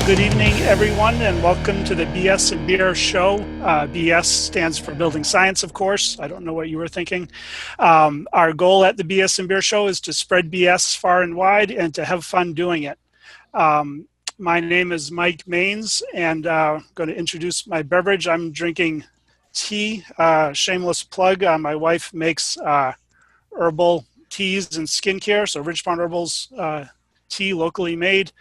Good evening, everyone, and welcome to the BS and Beer show. BS stands for Building Science, of course. I don't know what you were thinking. Our goal at the BS and Beer show is to spread BS far and wide and to have fun doing it. My name is Mike Maines, and I'm going to introduce my beverage. I'm drinking tea, shameless plug. My wife makes herbal teas and skincare, so Ridgefarm Herbals tea, locally made.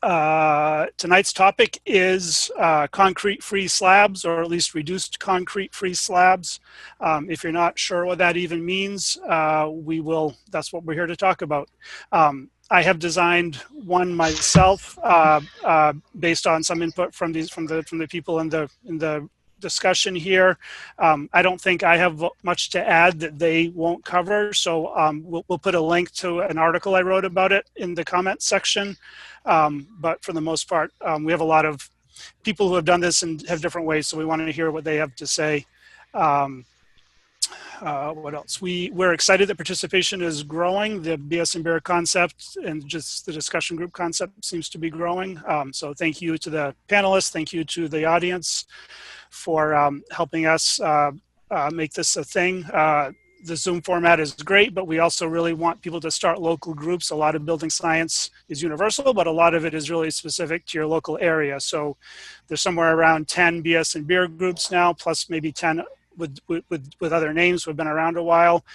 Tonight's topic is concrete-free slabs, or at least reduced concrete-free slabs. If you're not sure what that even means, that's what we're here to talk about. I have designed one myself based on some input from the people in the discussion here. I don't think I have much to add that they won't cover, so we'll put a link to an article I wrote about it in the comment section. But for the most part, we have a lot of people who have done this and have different ways, so we want to hear what they have to say. What else? We're excited that participation is growing. The BS and Beer concept and just the discussion group concept seems to be growing. So thank you to the panelists. Thank you to the audience for helping us make this a thing. The Zoom format is great, but we also really want people to start local groups. A lot of building science is universal, but a lot of it is really specific to your local area. So there's somewhere around 10 BS and Beer groups now, plus maybe 10 with other names who have been around a while.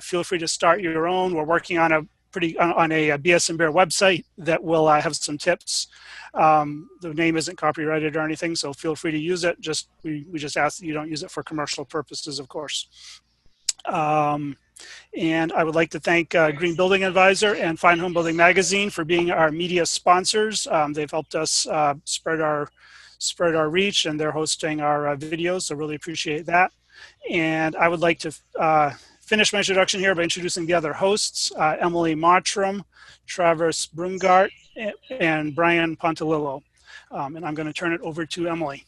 Feel free to start your own. We're working on a BS and Beer website that will have some tips. The name isn't copyrighted or anything, so feel free to use it. We just ask that you don't use it for commercial purposes, of course. And I would like to thank Green Building Advisor and Fine Homebuilding Magazine for being our media sponsors. They've helped us spread our reach, and they're hosting our videos, so really appreciate that. And I would like to finish my introduction here by introducing the other hosts, Emily Mottram, Travis Brungardt, and Brian Pontolilo. And I'm going to turn it over to Emily.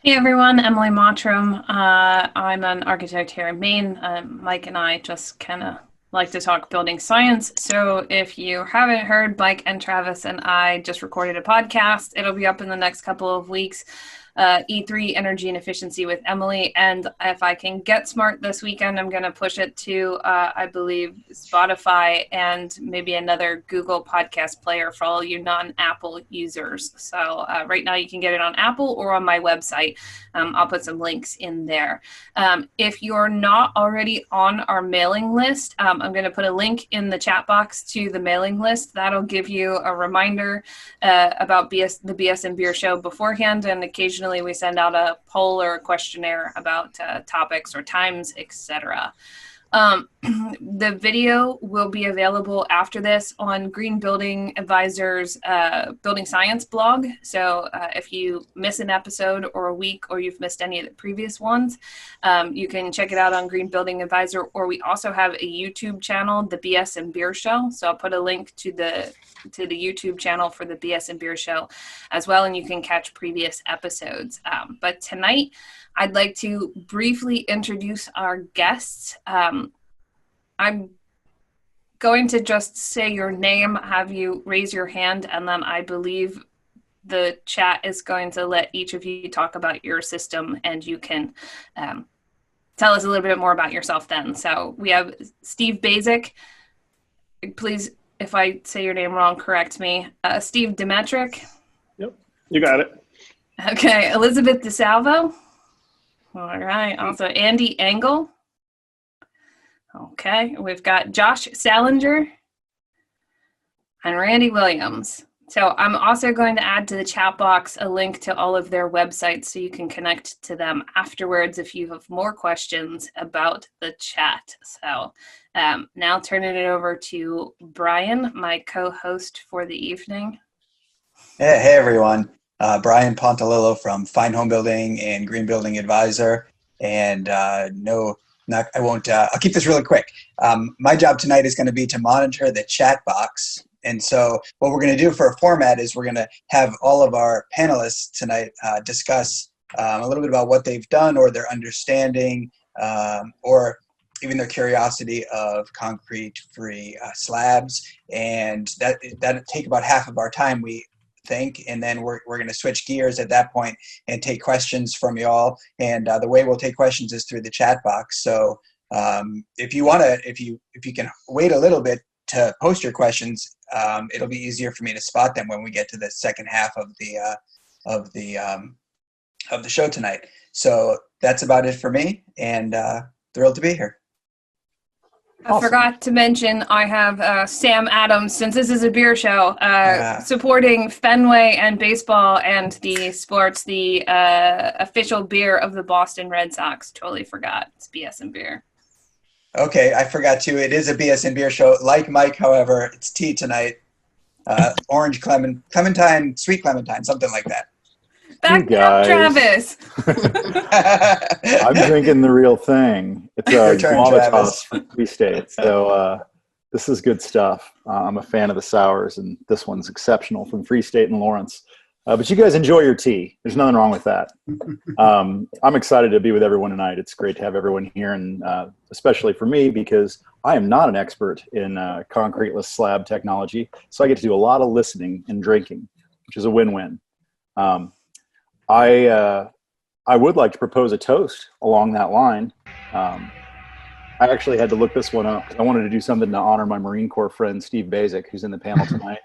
Hey everyone, Emily Mottram. I'm an architect here in Maine. Mike and I just kind of like to talk building science. So if you haven't heard, Mike and Travis and I just recorded a podcast. It'll be up in the next couple of weeks. E3 Energy and Efficiency with Emily, and if I can get smart this weekend, I'm going to push it to, I believe, Spotify and maybe another Google podcast player for all you non-Apple users. So right now you can get it on Apple or on my website. I'll put some links in there. If you're not already on our mailing list, I'm going to put a link in the chat box to the mailing list. That'll give you a reminder about the BS and Beer show beforehand, and occasionally we send out a poll or a questionnaire about topics or times, etc. The video will be available after this on Green Building Advisor's Building Science blog. So if you miss an episode or a week, or you've missed any of the previous ones, you can check it out on Green Building Advisor. Or we also have a YouTube channel, the BS and Beer Show. So I'll put a link to the YouTube channel for the BS and Beer Show as well, and you can catch previous episodes. But tonight, I'd like to briefly introduce our guests. I'm going to just say your name, have you raise your hand, and then I believe the chat is going to let each of you talk about your system, and you can tell us a little bit more about yourself then. So we have Steve Basic. Please, if I say your name wrong, correct me. Steve Demetric. Yep, you got it. Okay, Elizabeth DeSalvo. All right, also Andy Engel. Okay, we've got Josh Salinger and Randy Williams. So I'm also going to add to the chat box a link to all of their websites so you can connect to them afterwards if you have more questions about the chat. So now turning it over to Brian, my co-host for the evening. Hey everyone. Brian Pontolilo from Fine Homebuilding and Green Building Advisor. And I'll keep this really quick. My job tonight is going to be to monitor the chat box. And so what we're going to do for a format is we're going to have all of our panelists tonight discuss a little bit about what they've done or their understanding or even their curiosity of concrete-free slabs, and that'll take about half of our time, we think, and then we're going to switch gears at that point and take questions from y'all. And the way we'll take questions is through the chat box. So if you can wait a little bit to post your questions, it'll be easier for me to spot them when we get to the second half of the show tonight. So that's about it for me, and thrilled to be here. I forgot to mention I have Sam Adams, since this is a beer show, supporting Fenway and baseball and the sports, the official beer of the Boston Red Sox. Totally forgot. It's BS and beer. Okay, I forgot too. It is a BS and beer show. Like Mike, however, it's tea tonight. Orange clementine, sweet clementine, something like that. Back me up, Travis. I'm drinking the real thing. It's a Gravitas from Free State. So this is good stuff. I'm a fan of the sours, and this one's exceptional from Free State and Lawrence. But you guys enjoy your tea. There's nothing wrong with that. I'm excited to be with everyone tonight. It's great to have everyone here, and especially for me, because I am not an expert in concreteless slab technology. So I get to do a lot of listening and drinking, which is a win-win. I would like to propose a toast along that line. I actually had to look this one up because I wanted to do something to honor my Marine Corps friend, Steve Basic, who's in the panel tonight.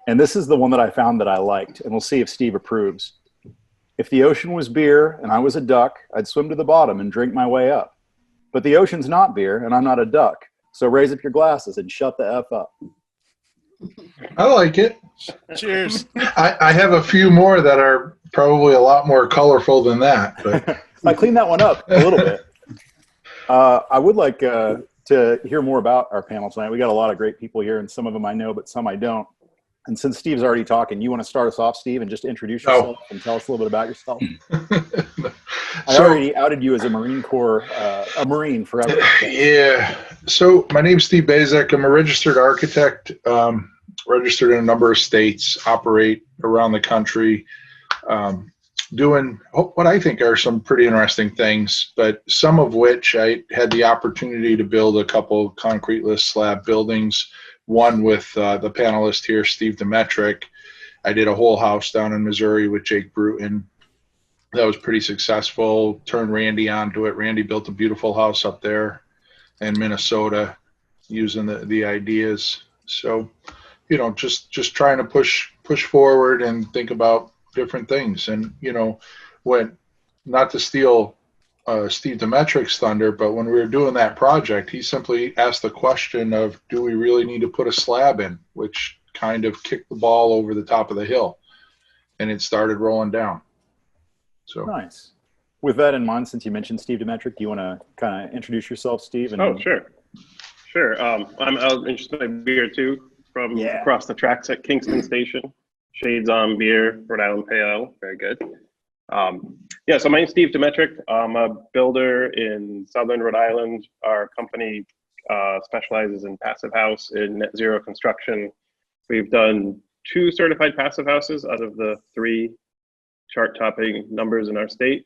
And this is the one that I found that I liked, and we'll see if Steve approves. If the ocean was beer and I was a duck, I'd swim to the bottom and drink my way up. But the ocean's not beer and I'm not a duck. So raise up your glasses and shut the F up. I like it. Cheers. I have a few more that are probably a lot more colorful than that. But I cleaned that one up a little bit. I would like to hear more about our panel tonight. We got a lot of great people here, and some of them I know, but some I don't. And since Steve's already talking, you want to start us off, Steve, and just introduce yourself and tell us a little bit about yourself? I already outed you as a Marine Corps, a Marine forever. Yeah. So my name's Steve Basic. I'm a registered architect, registered in a number of states, operate around the country, doing what I think are some pretty interesting things, but some of which I had the opportunity to build a couple concreteless slab buildings. One with the panelist here, Steve Demetric. I did a whole house down in Missouri with Jake Bruton. That was pretty successful. Turned Randy onto it. Randy built a beautiful house up there in Minnesota using the ideas. So, you know, just trying to push forward and think about different things. And, you know, when, not to steal Steve Demetric's thunder, but when we were doing that project, he simply asked the question of, do we really need to put a slab in, which kind of kicked the ball over the top of the hill, and it started rolling down. So nice. With that in mind, since you mentioned Steve Demetric, do you want to kind of introduce yourself, Steve? And oh, sure. I'm interested in beer too, from across the tracks at Kingston Station. Shades on beer, Rhode Island Pale Ale, very good. So my name's Steve Demetric. I'm a builder in Southern Rhode Island. Our company specializes in passive house and net zero construction. We've done 2 certified passive houses out of the 3 chart-topping numbers in our state.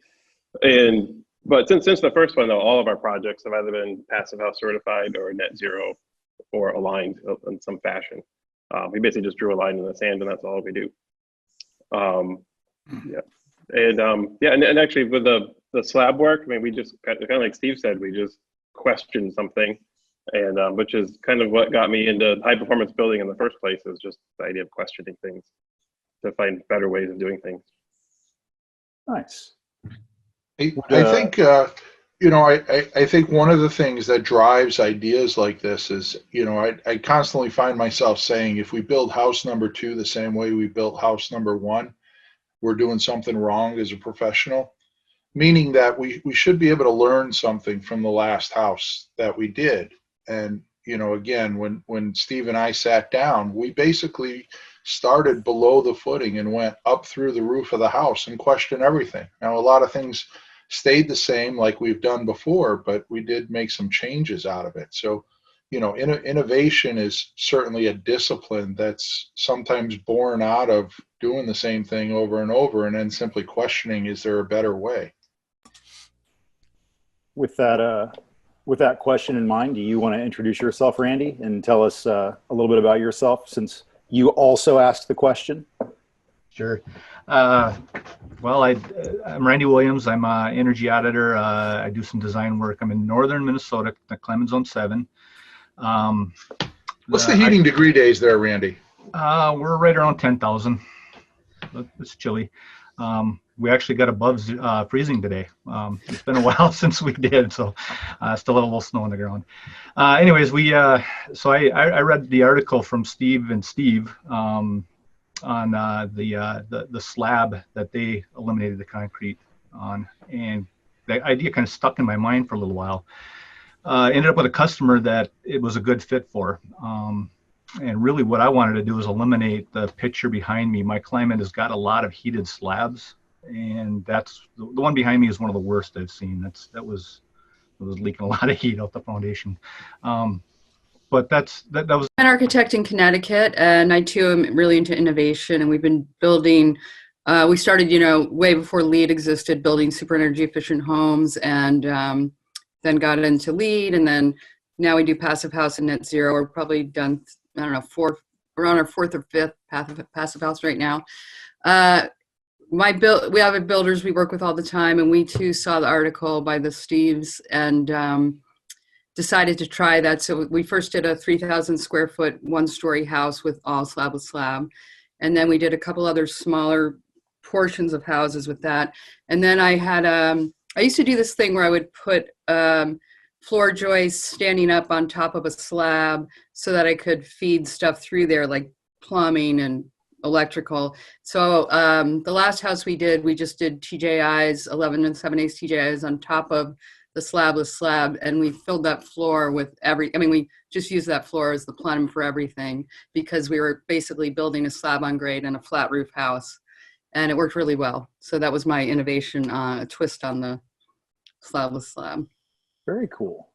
But since the first one, though, all of our projects have either been passive house certified or net zero or aligned in some fashion. We basically just drew a line in the sand, and that's all we do. And actually with the slab work, I mean, we just kind of like Steve said, we just questioned something, and which is kind of what got me into high performance building in the first place, is just the idea of questioning things to find better ways of doing things. Nice. I think I think one of the things that drives ideas like this is, you know, I constantly find myself saying, if we build house number 2 the same way we built house number 1, we're doing something wrong as a professional, meaning that we should be able to learn something from the last house that we did. And, you know, again, when Steve and I sat down, we basically started below the footing and went up through the roof of the house and questioned everything. Now, a lot of things stayed the same like we've done before, but we did make some changes out of it. So, you know, innovation is certainly a discipline that's sometimes born out of doing the same thing over and over and then simply questioning, is there a better way? With that with that question in mind, do you want to introduce yourself, Randy, and tell us a little bit about yourself, since you also asked the question? Sure. Well, I'm Randy Williams. I'm an energy auditor. I do some design work. I'm in northern Minnesota, the Clemens Zone 7. What's the heating degree days there, Randy? We're right around 10,000. It's chilly. We actually got above freezing today. It's been a while since we did, so still a little snow on the ground. Anyways, so I read the article from Steve and Steve on the slab that they eliminated the concrete on, and the idea kind of stuck in my mind for a little while. Ended up with a customer that it was a good fit for. And really what I wanted to do was eliminate the picture behind me. My client has got a lot of heated slabs, and that's the one behind me is one of the worst I've seen. That was leaking a lot of heat out the foundation. But that was an architect in Connecticut, and I too am really into innovation, and we've been building, we started, way before LEED existed, building super energy efficient homes, and then got into LEED, and then now we do passive house and net zero. We're probably done, I don't know, we're on our fourth or fifth passive house right now. We have builders we work with all the time, and we too saw the article by the Steves and decided to try that. So we first did a 3,000 square foot, 1-story house with all slab with slab. And then we did a couple other smaller portions of houses with that. And then I used to do this thing where I would put floor joists standing up on top of a slab so that I could feed stuff through there, like plumbing and electrical. So the last house we just did TJIs, 11 7/8 TJIs on top of the slabless slab, and we filled that floor with we just used that floor as the plenum for everything, because we were basically building a slab on grade and a flat roof house, and it worked really well. So that was my innovation, twist on the slabless slab. Very cool.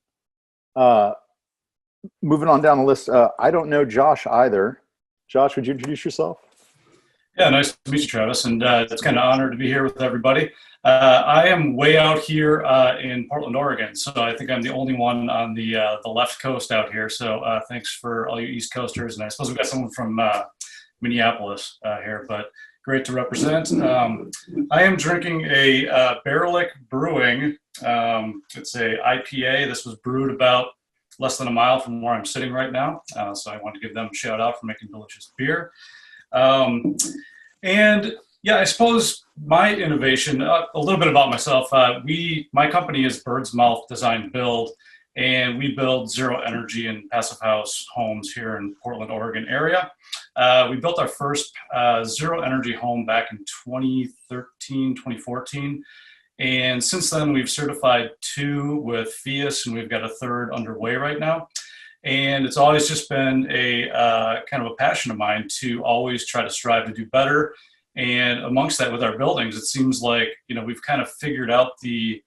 Moving on down the list, I don't know Josh either. Josh, would you introduce yourself? Yeah, nice to meet you, Travis, and it's kind of an honor to be here with everybody. I am way out here in Portland, Oregon, so I think I'm the only one on the left coast out here. So thanks for all you East Coasters, and I suppose we've got someone from Minneapolis here, but great to represent. I am drinking a Barrelick Brewing. It's a IPA. This was brewed about less than a mile from where I'm sitting right now, so I want to give them a shout out for making delicious beer. And yeah, I suppose my innovation, a little bit about myself. My company is Bird's Mouth Design Build, and we build zero energy and passive house homes here in Portland, Oregon area. We built our first zero energy home back in 2013, 2014. And since then, we've certified 2 with FIAS, and we've got a 3rd underway right now. And it's always just been a kind of a passion of mine to always try to strive to do better. And amongst that, with our buildings, it seems like, we've kind of figured out the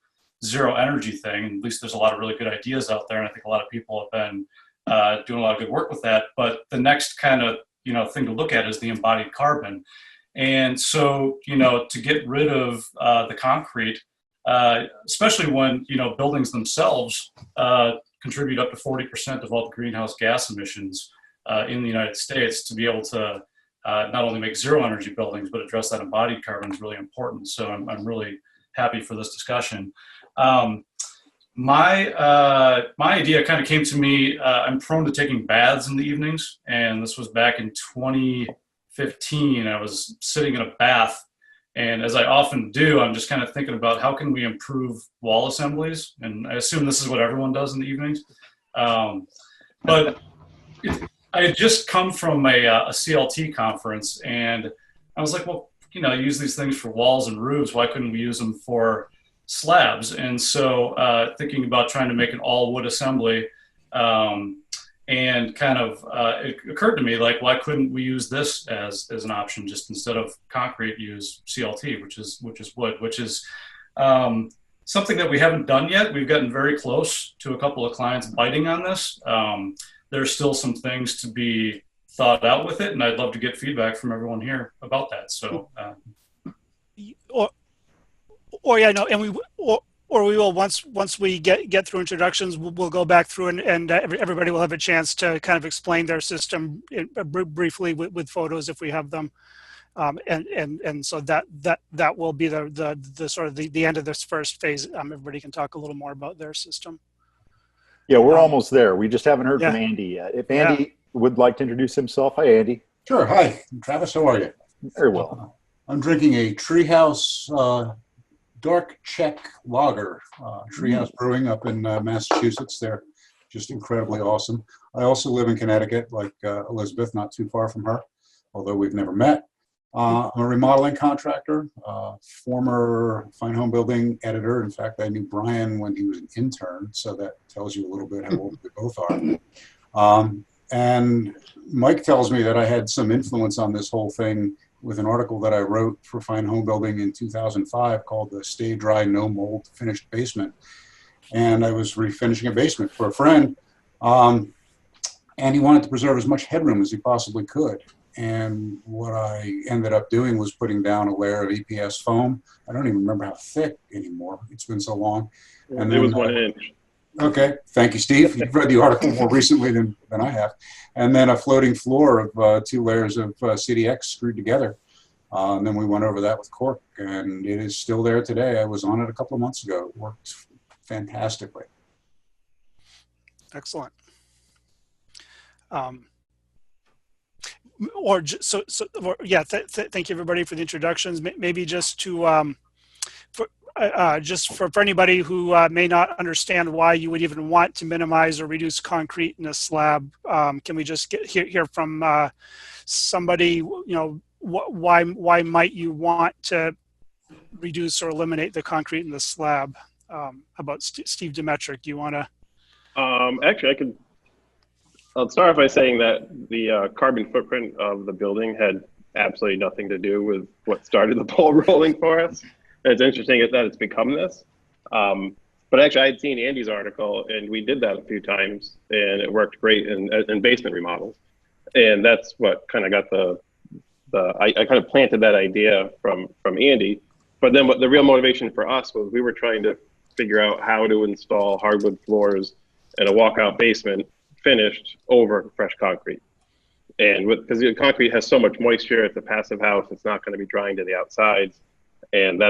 zero energy thing. At least there's a lot of really good ideas out there, and I think a lot of people have been doing a lot of good work with that. But the next kind of thing to look at is the embodied carbon. And so to get rid of the concrete, especially when buildings themselves contribute up to 40% of all the greenhouse gas emissions in the United States, to be able to not only make zero energy buildings, but address that embodied carbon is really important. So I'm really happy for this discussion. My idea kind of came to me. I'm prone to taking baths in the evenings, and this was back in 2015. I was sitting in a bath, and as I often do, I'm just kind of thinking about how can we improve wall assemblies, and I assume this is what everyone does in the evenings. But I had just come from a CLT conference, and I was like, well, I use these things for walls and roofs. Why couldn't we use them for slabs? And so thinking about trying to make an all wood assembly, and kind of it occurred to me, like, why couldn't we use this as an option? Just instead of concrete, use CLT, which is wood, which is something that we haven't done yet. We've gotten very close to a couple of clients biting on this. There's still some things to be thought out with it, and I'd love to get feedback from everyone here or or we will once we get through introductions, we'll go back through and everybody will have a chance to kind of explain their system briefly with photos if we have them, and so that will be the sort of the end of this first phase. Everybody can talk a little more about their system. Yeah, we're almost there. We just haven't heard yeah. from Andy yet. If Andy would like to introduce himself. Hi, Andy. Sure. Hi, Travis. How are you? Very well. I'm drinking a Treehouse Dark Czech Lager. Treehouse Brewing up in Massachusetts. They're just incredibly awesome. I also live in Connecticut, like Elizabeth, not too far from her, although we've never met. I'm a remodeling contractor, former Fine Home Building editor. In fact, I knew Brian when he was an intern, so that tells you a little bit how old we both are. And Mike tells me that I had some influence on this whole thing with an article that I wrote for Fine Home Building in 2005 called the Stay Dry, No Mold Finished Basement. And I was refinishing a basement for a friend, and he wanted to preserve as much headroom as he possibly could. And what I ended up doing was putting down a layer of EPS foam. I don't even remember how thick anymore. It's been so long. And it was 1 inch. Okay, thank you, Steve. You've read the article more recently than I have. And then a floating floor of 2 layers of CDX screwed together. And then we went over that with cork, and it is still there today. I was on it a couple of months ago. It worked fantastically. Excellent. Thank you everybody for the introductions. Maybe just to just for anybody who may not understand why you would even want to minimize or reduce concrete in a slab, can we just hear from somebody, why might you want to reduce or eliminate the concrete in the slab? How about Steve Demetric? Do you want to? Actually, I'll start off by saying that the carbon footprint of the building had absolutely nothing to do with what started the ball rolling for us. And it's interesting that it's become this. But actually, I had seen Andy's article, and we did that a few times, and it worked great in basement remodels. And that's what kind of got I kind of planted that idea from Andy. But then what the real motivation for us was we were trying to figure out how to install hardwood floors in a walkout basement finished over fresh concrete. And because the concrete has so much moisture, it's a passive house, it's not going to be drying to the outsides. And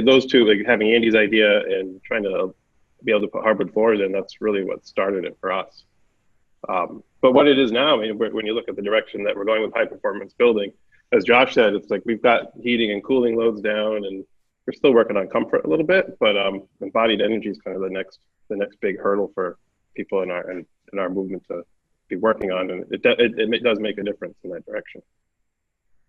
those two, like having Andy's idea and trying to be able to put hardwood floors in, that's really what started it for us. But what it is now, I mean, when you look at the direction that we're going with high performance building, as Josh said, it's like we've got heating and cooling loads down, and we're still working on comfort a little bit, but embodied energy is kind of the next big hurdle for people in our movement to be working on, and it does make a difference in that direction.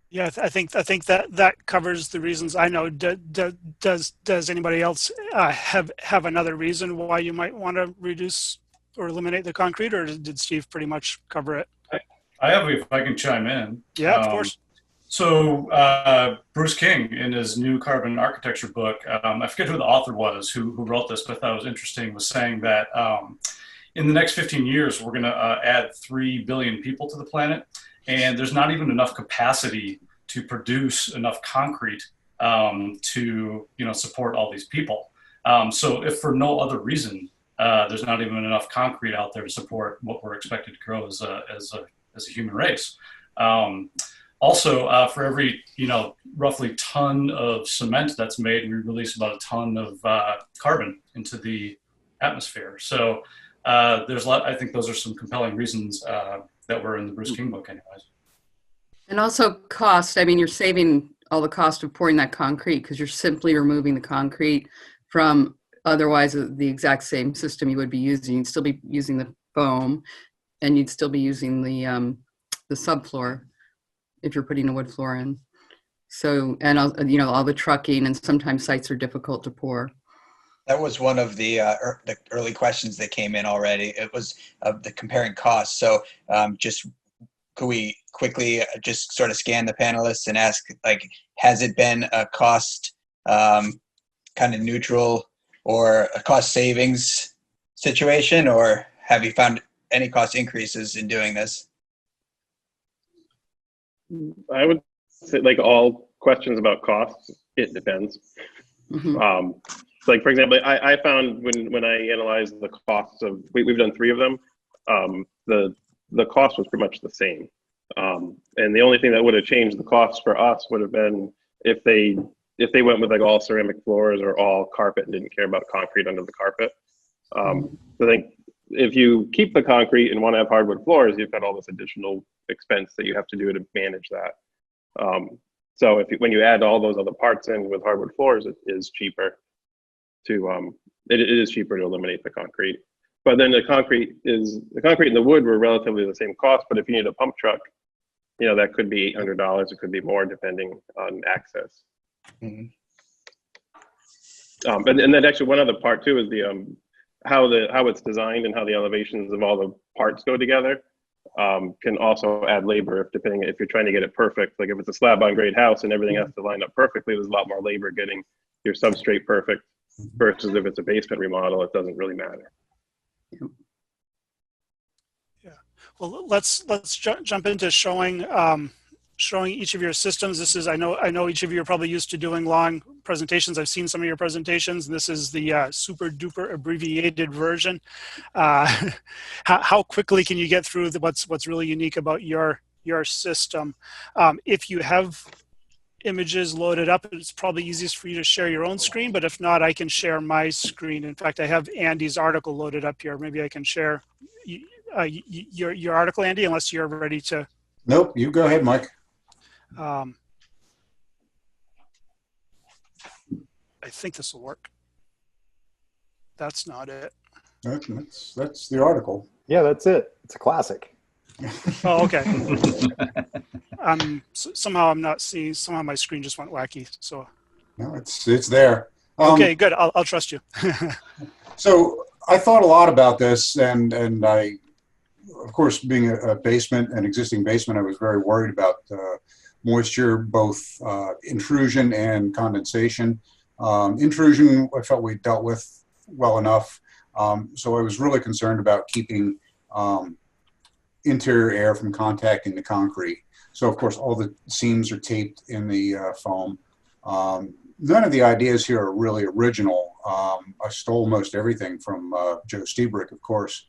Yeah, I think that covers the reasons I know. Does anybody else have another reason why you might want to reduce or eliminate the concrete, or did Steve pretty much cover it? I have, if I can chime in. Yeah, of course. So Bruce King, in his new carbon architecture book, I forget who the author was who wrote this, but I thought it was interesting, was saying that in the next 15 years, we're going to add 3 billion people to the planet, and there's not even enough capacity to produce enough concrete to support all these people. So if for no other reason, there's not even enough concrete out there to support what we're expected to grow as a human race. Also, for every roughly ton of cement that's made, we release about a ton of carbon into the atmosphere. So I think those are some compelling reasons that were in the Bruce King book, anyways. And also cost. I mean, you're saving all the cost of pouring that concrete because you're simply removing the concrete from otherwise the exact same system you would be using. You'd still be using the foam, and you'd still be using the subfloor if you're putting a wood floor in. So, and all the trucking, and sometimes sites are difficult to pour. That was one of the early questions that came in already. It was the comparing costs. So just could we quickly just sort of scan the panelists and ask, like, has it been a cost kind of neutral or a cost savings situation, or have you found any cost increases in doing this? I would say, like all questions about costs, it depends. Mm-hmm. like for example, I found when I analyzed the costs of, we've done 3 of them, the cost was pretty much the same. And the only thing that would have changed the cost for us would have been if they went with like all ceramic floors or all carpet and didn't care about concrete under the carpet. I think if you keep the concrete and want to have hardwood floors, you've got all this additional expense that you have to do to manage that. So when you add all those other parts in with hardwood floors, it is cheaper to it is cheaper to eliminate the concrete. But then the concrete and the wood were relatively the same cost. But if you need a pump truck, you know, that could be $800. It could be more depending on access. And then actually one other part too is the how it's designed and how the elevations of all the parts go together can also add labor if you're trying to get it perfect. Like if it's a slab on grade house and everything has to line up perfectly, there's a lot more labor getting your substrate perfect versus if it's a basement remodel, it doesn't really matter. Yeah. Well, let's jump into showing each of your systems. This is, I know each of you are probably used to doing long presentations. I've seen some of your presentations. This is the super duper abbreviated version. How quickly can you get through what's really unique about your system? If you have images loaded up, it's probably easiest for you to share your own screen, but if not, I can share my screen. In fact, I have Andy's article loaded up here. Maybe I can share your article, Andy, unless you're ready to. Nope, you go ahead, Mike. I think this will work. That's not it. That's the article. Yeah, that's it. It's a classic. Oh, okay. Somehow I'm not seeing. Somehow my screen just went wacky. So. No, it's there. Okay, good. I'll trust you. So I thought a lot about this, and I, of course, being an existing basement, I was very worried about moisture, both intrusion and condensation. Intrusion, I felt we dealt with well enough. So I was really concerned about keeping interior air from contacting the concrete. So of course, all the seams are taped in the foam. None of the ideas here are really original. I stole most everything from Joe Stiebrick, of course.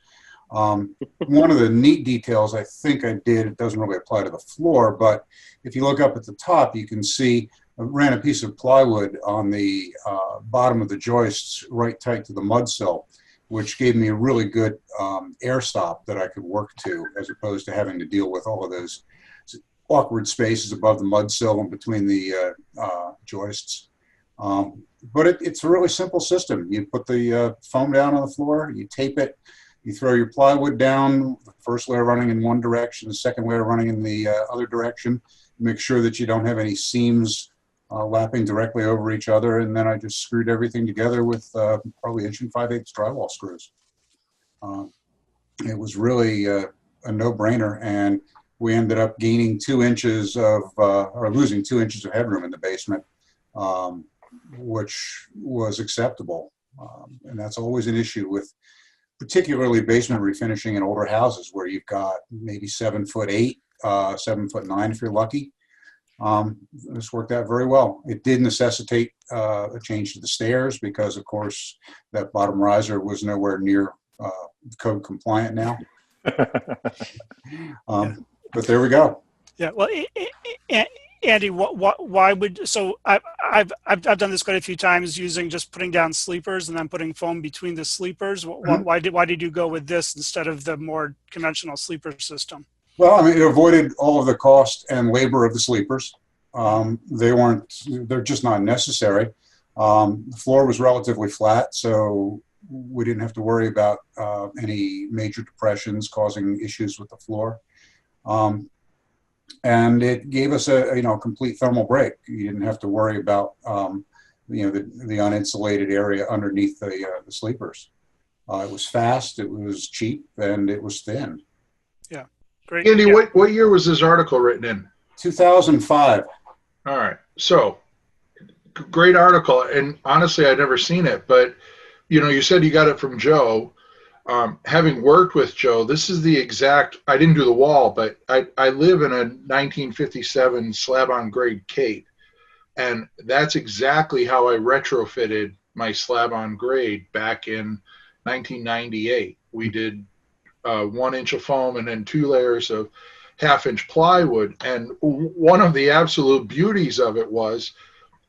One of the neat details I think I did, it doesn't really apply to the floor, but if you look up at the top, you can see I ran a piece of plywood on the bottom of the joists right tight to the mud sill, which gave me a really good air stop that I could work to, as opposed to having to deal with all of those awkward spaces above the mud sill and between the joists. But it's a really simple system. You put the foam down on the floor, you tape it, you throw your plywood down, the first layer running in one direction, the second layer running in the other direction. Make sure that you don't have any seams lapping directly over each other, and then I just screwed everything together with probably 1 5/8" drywall screws. It was really a no-brainer, and we ended up gaining 2 inches of, or losing 2 inches of headroom in the basement, which was acceptable. And that's always an issue with particularly basement refinishing in older houses where you've got maybe 7'8", 7'9" if you're lucky. This worked out very well. It did necessitate a change to the stairs because, of course, that bottom riser was nowhere near code compliant now. But there we go. Yeah. Well, Andy, why would, so I've done this quite a few times using just putting down sleepers and then putting foam between the sleepers. Why did you go with this instead of the more conventional sleeper system? Well, I mean, it avoided all of the cost and labor of the sleepers. They're just not necessary. The floor was relatively flat, so we didn't have to worry about any major depressions causing issues with the floor. And it gave us a complete thermal break. You didn't have to worry about the uninsulated area underneath the sleepers. It was fast, it was cheap, and it was thin. Yeah, great. Andy, what year was this article written in? 2005. All right, so great article, and honestly, I'd never seen it, but you said you got it from Joe. Having worked with Joe, this is the exact, I didn't do the wall, but I live in a 1957 slab on grade Cape. And that's exactly how I retrofitted my slab on grade back in 1998. We did 1 inch of foam and then 2 layers of 1/2 inch plywood. And one of the absolute beauties of it was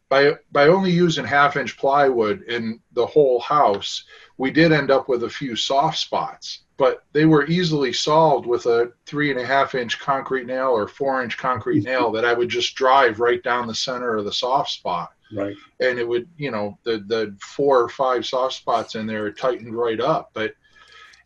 by only using 1/2 inch plywood in the whole house, we did end up with a few soft spots, but they were easily solved with a 3.5 inch concrete nail or 4 inch concrete nail that I would just drive right down the center of the soft spot. Right. And it would, you know, the 4 or 5 soft spots in there tightened right up. But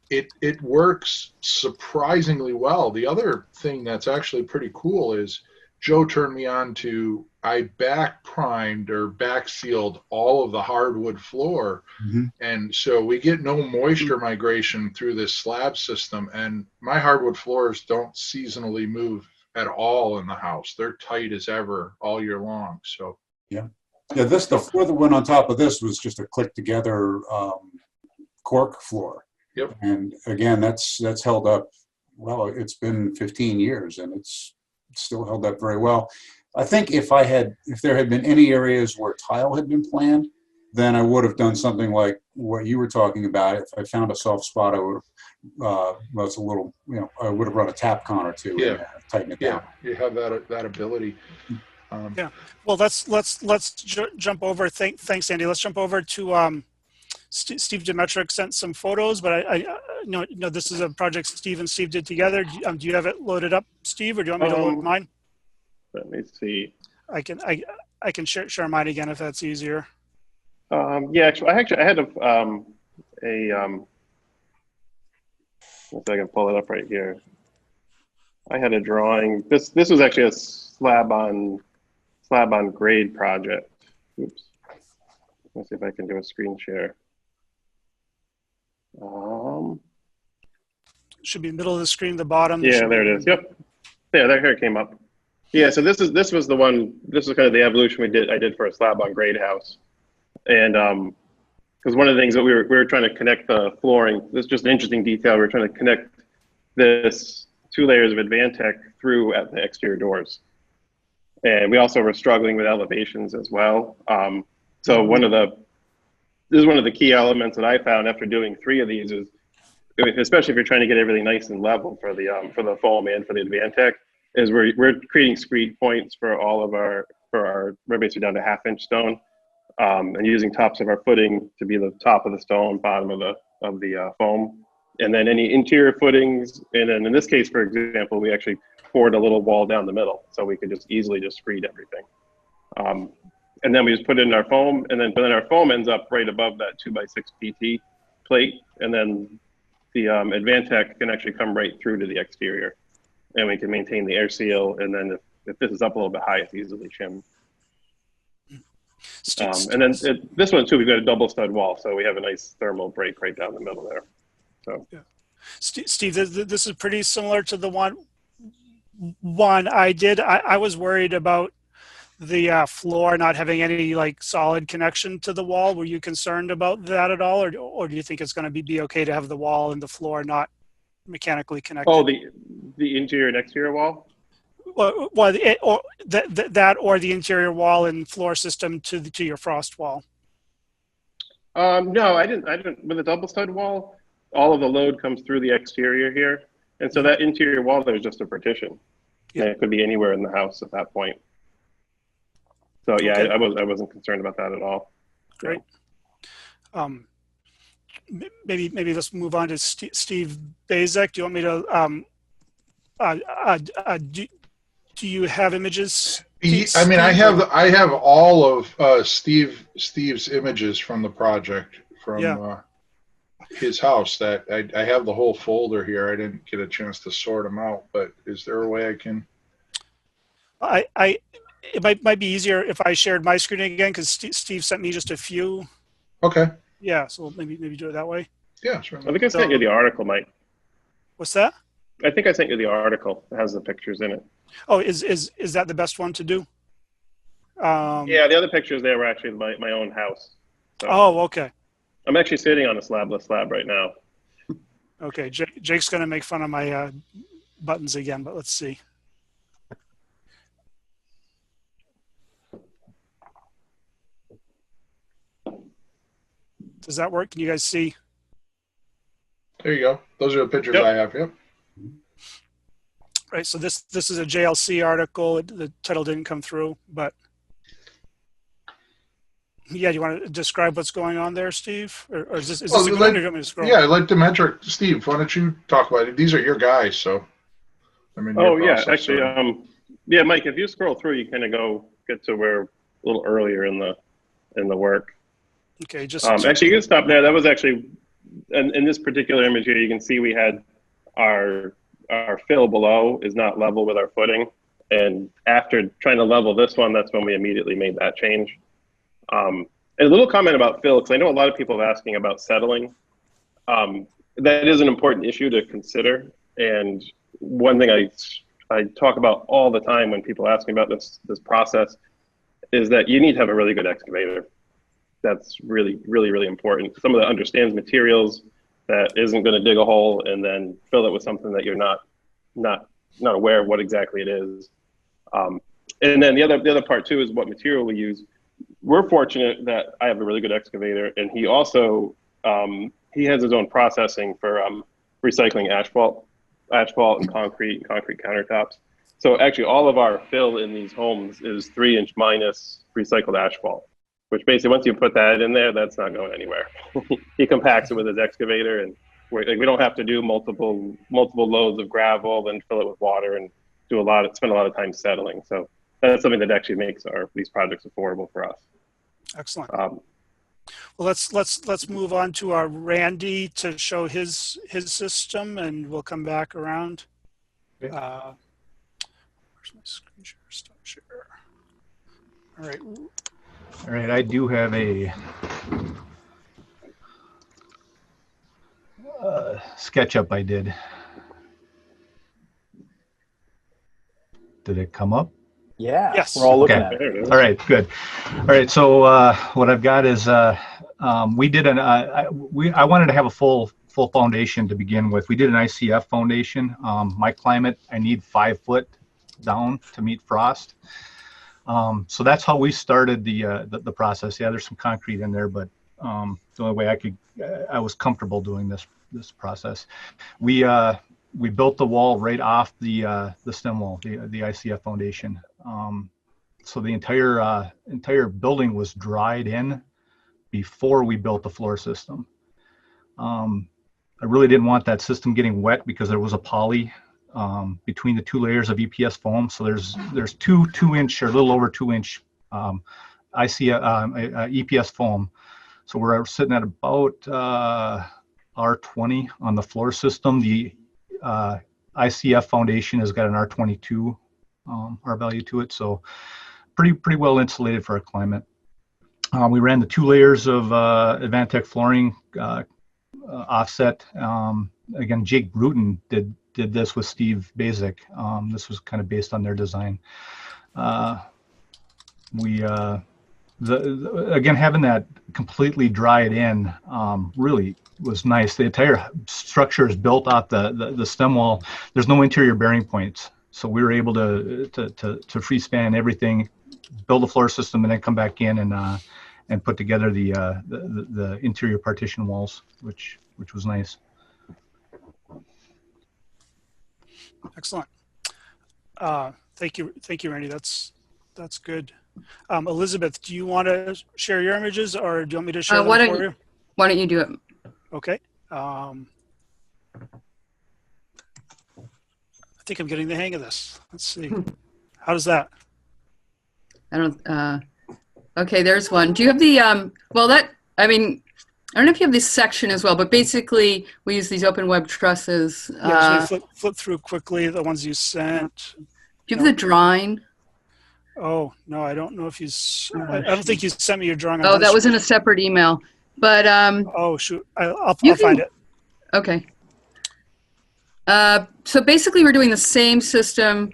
it works surprisingly well. The other thing that's actually pretty cool is Joe turned me on to, I back primed or back sealed all of the hardwood floor. Mm-hmm. And so we get no moisture migration through this slab system. And my hardwood floors don't seasonally move at all in the house. They're tight as ever all year long. So yeah, the floor that went on top of this was just a click together cork floor. Yep. And again, that's held up well. It's been 15 years and it's still held up very well. I think if there had been any areas where tile had been planned, then I would have done something like what you were talking about. If I found a soft spot, I would have, well, it's a little, you know, I would have run a tap con or two and tighten it down. You have that ability. Yeah. Well, let's jump over. Thanks, Andy. Let's jump over to Steve Demetric sent some photos, but I know this is a project Steve and Steve did together. Do you have it loaded up, Steve, or do you want me to load mine? Let me see. I can share mine again if that's easier. Yeah, actually, I had let's see if I can pull it up right here. I had a drawing. This was actually a slab on grade project. Oops. Let's see if I can do a screen share. Should be middle of the screen, the bottom. Yeah, there it is. Yep. Yeah, here it came up. Yeah, so this was the one. This is kind of the evolution I did for a slab on grade house, and because one of the things that we were trying to connect the flooring. This is just an interesting detail. We were trying to connect this 2 layers of Advantech through at the exterior doors, and we also were struggling with elevations as well. So this is one of the key elements that I found after doing 3 of these is, especially if you're trying to get everything nice and level for the foam and for the Advantech, is we're creating screed points for all of our we're basically down to 1/2 inch stone, and using tops of our footing to be the top of the stone, bottom of the foam, and then any interior footings. And then in this case, for example, we actually poured a little wall down the middle, so we could just easily screed everything. And then we just put it in our foam, but then our foam ends up right above that 2x6 PT plate, and then the Advantech can actually come right through to the exterior, and we can maintain the air seal. And then if this is up a little bit high, it's easily shimmed. And then this one too, we've got a double stud wall, so we have a nice thermal break right down the middle there. So yeah. Steve, this is pretty similar to the one I did. I was worried about the floor not having any like solid connection to the wall. Were you concerned about that at all, or do you think it's going to be okay to have the wall and the floor not mechanically connected? Oh, the interior and exterior wall? Well, that or the interior wall and floor system to your frost wall. No, I didn't. With a double stud wall, all of the load comes through the exterior here, and so that interior wall there's just a partition. Yeah, it could be anywhere in the house at that point. So yeah, okay. I wasn't concerned about that at all. Great. Maybe let's move on to Steve Bazek. Do you want me to? Do you have images? I mean, I have all of Steve's images from the project from his house. That I have the whole folder here. I didn't get a chance to sort them out, but is there a way I can? It might be easier if I shared my screen again, because Steve sent me just a few. Okay. Yeah, so maybe do it that way. Yeah, sure. I think I sent you the article, Mike. What's that? I think I sent you the article. It has the pictures in it. Oh, is that the best one to do? Yeah, the other pictures there were actually my own house. So oh, okay. I'm actually sitting on a slabless slab right now. Okay, Jake's going to make fun of my buttons again, but let's see. Does that work? Can you guys see? There you go. Those are the pictures I have. Yep. Right. So this is a JLC article. The title didn't come through, but yeah, do you want to describe what's going on there, Steve? Or is this a good one, or do you want me to scroll? Yeah, like Demetric. Steve, why don't you talk about it? These are your guys, so. I mean, actually, yeah, Mike, if you scroll through, you kind of get to where a little earlier in the work. Okay, just actually, you can stop there. That was actually, in this particular image here, you can see we had our fill below is not level with our footing, and after trying to level this one, that's when we immediately made that change. And a little comment about fill, because I know a lot of people are asking about settling. That is an important issue to consider, and one thing I talk about all the time when people ask me about this process is that you need to have a really good excavator. That's really, really, really important. Someone that understands materials, that isn't going to dig a hole and then fill it with something that you're not aware of what exactly it is. And then the other part too is what material we use. We're fortunate that I have a really good excavator, and he also he has his own processing for recycling asphalt and concrete countertops. So actually all of our fill in these homes is 3-inch minus recycled asphalt, which basically once you put that in there, that's not going anywhere. He compacts it with his excavator, and we don't have to do multiple loads of gravel and fill it with water and spend a lot of time settling. So that's something that actually makes these projects affordable for us. Excellent. Well, let's move on to our Randy to show his system, and we'll come back around. Okay. Where's my screen share? Stop share. All right. All right, I do have a SketchUp I did. Did it come up? Yeah. Yes. We're all looking Okay. at it. All right, good. All right, so what I've got is we did I wanted to have a full foundation to begin with. We did an ICF foundation. My climate, I need 5 foot down to meet frost. So that's how we started the process. Yeah, there's some concrete in there, but the only way I was comfortable doing this process. We built the wall right off the stem wall, the ICF foundation. So the entire building was dried in before we built the floor system. I really didn't want that system getting wet because there was a poly between the 2 layers of EPS foam. So there's 2-inch or a little over 2-inch EPS foam. So we're sitting at about R20 on the floor system. The ICF foundation has got an R22 R value to it, so pretty well insulated for our climate. We ran the 2 layers of Advantech flooring offset. Again, Jake Bruton did this with Steve Basic. This was kind of based on their design. Again, having that completely dried in really was nice. The entire structure is built off the stem wall. There's no interior bearing points, so we were able to free span everything, build a floor system, and then come back in and put together the interior partition walls, which was nice. Excellent. Thank you, Randy. That's good. Elizabeth, do you want to share your images, or do you want me to share them for you? Why don't you do it? Okay. I think I'm getting the hang of this. Let's see. How does that? I don't. Okay, there's one. Do you have the? I don't know if you have this section as well, but basically we use these open web trusses. Yeah, so flip through quickly the ones you sent. Do you have the drawing? Oh no, I don't know if you. I don't think you sent me your drawing. Oh, that was in a separate email. But oh shoot, I'll find it. Okay. So basically, we're doing the same system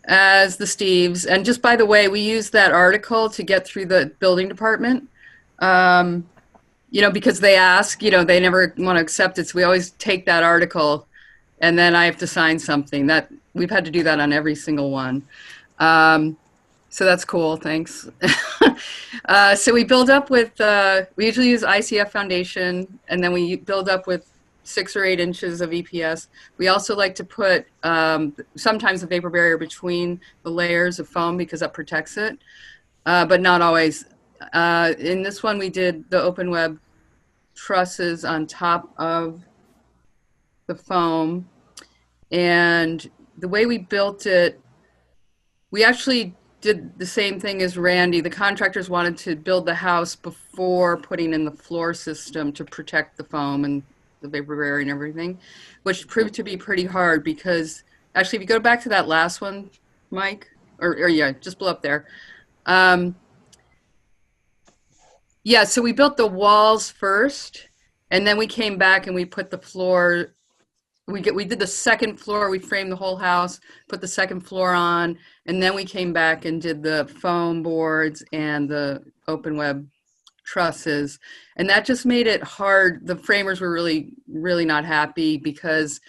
as the Steves, and just by the way, we use that article to get through the building department. Because they ask, they never want to accept it, so we always take that article, and then I have to sign something. That we've had to do that on every single one. So that's cool. Thanks. So we build up with, we usually use ICF foundation, and then we build up with 6 or 8 inches of EPS. We also like to put sometimes a vapor barrier between the layers of foam because that protects it, but not always. In this one, we did the open web trusses on top of the foam. And the way we built it, we actually did the same thing as Randy. The contractors wanted to build the house before putting in the floor system to protect the foam and the vapor barrier and everything, which proved to be pretty hard because actually, if you go back to that last one, Mike, or yeah, just blow up there. Yeah, so we built the walls first, and then we came back and we put the floor. We did the second floor. We framed the whole house, put the second floor on, and then we came back and did the foam boards and the open web trusses, and that just made it hard. The framers were really, really not happy because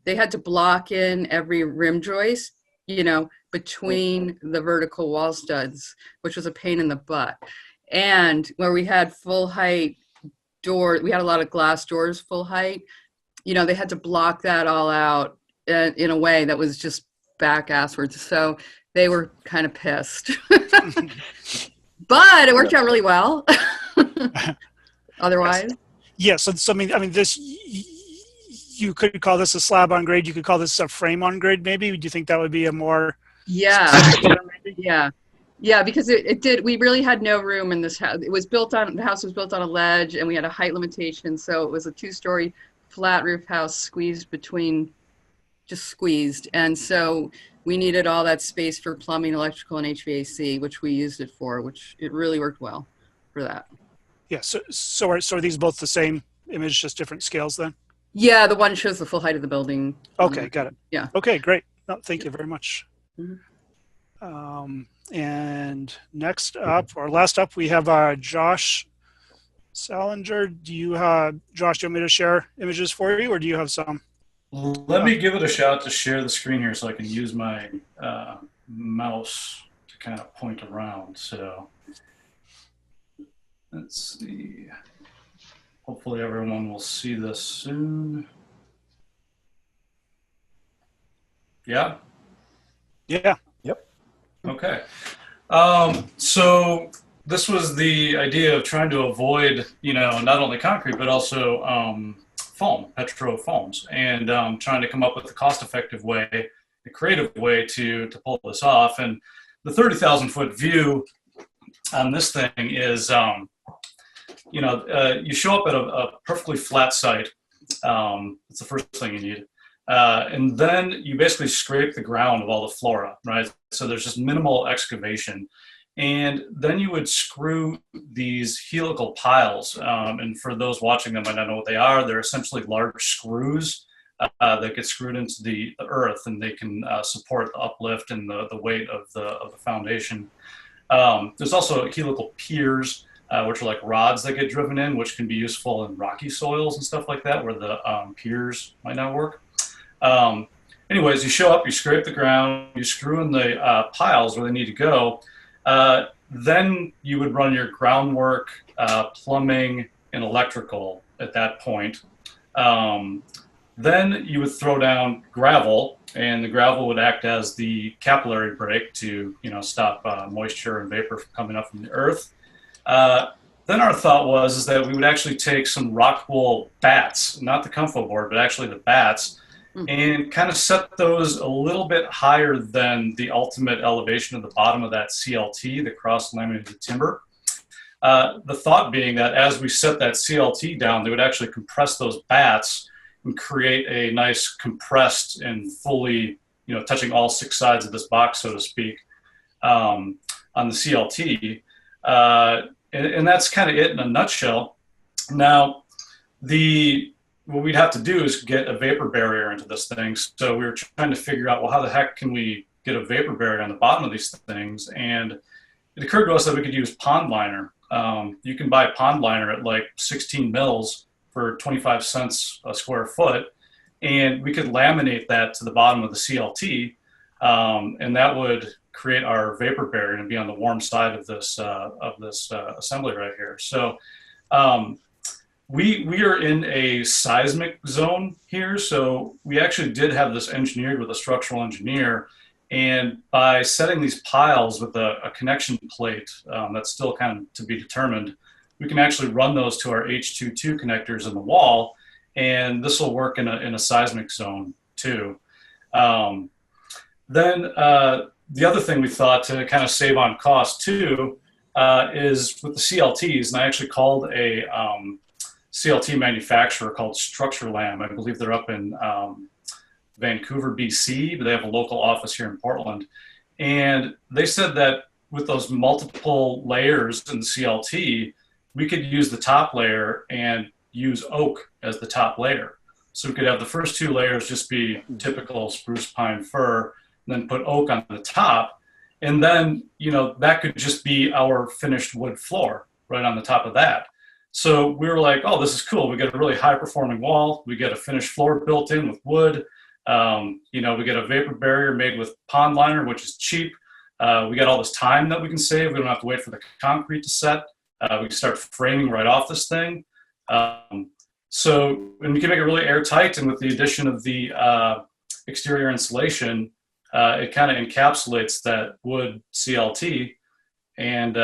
they had to block in every rim joist, you know, between the vertical wall studs, which was a pain in the butt. And where we had full height door, we had a lot of glass doors full height. You know, they had to block that all out in a way that was just back asswards. So they were kind of pissed. But it worked out really well. Otherwise. Yeah, so I mean, this, you could call this a slab on grade. You could call this a frame on grade, maybe. Do you think that would be a more... Yeah. Yeah, because it did. We really had no room in this house. It was built on, the house was built on a ledge, and we had a height limitation. So it was a 2-story flat roof house squeezed between, just squeezed. And so we needed all that space for plumbing, electrical, and HVAC, which we used it for, which it really worked well for that. Yeah, so are these both the same image, just different scales then? Yeah, the one shows the full height of the building. Okay, got it. Yeah. Okay, great. No, thank you very much. Mm-hmm. And next up, or last up, we have Josh Salinger. Do you, Josh, do you want me to share images for you, or do you have some? Let me give it a shot to share the screen here so I can use my mouse to kind of point around. So let's see. Hopefully everyone will see this soon. Yeah? Yeah. Yep. Okay. So this was the idea of trying to avoid, you know, not only concrete, but also foam, petro foams, and trying to come up with a cost-effective way, a creative way to pull this off. And the 30,000 foot view on this thing is, you know, you show up at a perfectly flat site. It's the first thing you need. And then you basically scrape the ground of all the flora, right? So there's just minimal excavation. And then you would screw these helical piles. And for those watching them, might not know what they are. They're essentially large screws that get screwed into the earth, and they can support the uplift and the weight of the foundation. There's also helical piers, which are like rods that get driven in, which can be useful in rocky soils and stuff like that, where the piers might not work. Anyways, you show up, you scrape the ground, you screw in the piles where they need to go. Then you would run your groundwork, plumbing, and electrical at that point. Then you would throw down gravel, and the gravel would act as the capillary break to, you know, stop moisture and vapor from coming up from the earth. Then our thought was that we would actually take some rock wool bats, not the comfo board, but actually the bats, and kind of set those a little bit higher than the ultimate elevation of the bottom of that CLT, the cross-laminated timber. The thought being that as we set that CLT down, they would actually compress those bats and create a nice compressed and fully, you know, touching all 6 sides of this box, so to speak, on the CLT. And that's kind of it in a nutshell. Now, what we'd have to do is get a vapor barrier into this thing. So we were trying to figure out, well, how the heck can we get a vapor barrier on the bottom of these things? And it occurred to us that we could use pond liner. You can buy pond liner at like 16 mils for 25 cents a square foot. And we could laminate that to the bottom of the CLT. and that would create our vapor barrier and be on the warm side of this assembly right here. So we are in a seismic zone here. So we actually did have this engineered with a structural engineer. And by setting these piles with a connection plate that's still kind of to be determined, we can actually run those to our H22 connectors in the wall. And this will work in a seismic zone too. Then the other thing we thought to kind of save on cost too is with the CLTs, and I actually called a CLT manufacturer called Structurlam. I believe they're up in Vancouver, BC, but they have a local office here in Portland. And they said that with those multiple layers in the CLT, we could use the top layer and use oak as the top layer. So we could have the first two layers just be typical spruce, pine, fir, and then put oak on the top. And then, you know, that could just be our finished wood floor right on the top of that. So we were like, oh, this is cool. We get a really high performing wall. We get a finished floor built in with wood. You know, we get a vapor barrier made with pond liner, which is cheap. We got all this time that we can save. We don't have to wait for the concrete to set. We can start framing right off this thing. So, and we can make it really airtight. And with the addition of the exterior insulation, it kind of encapsulates that wood CLT and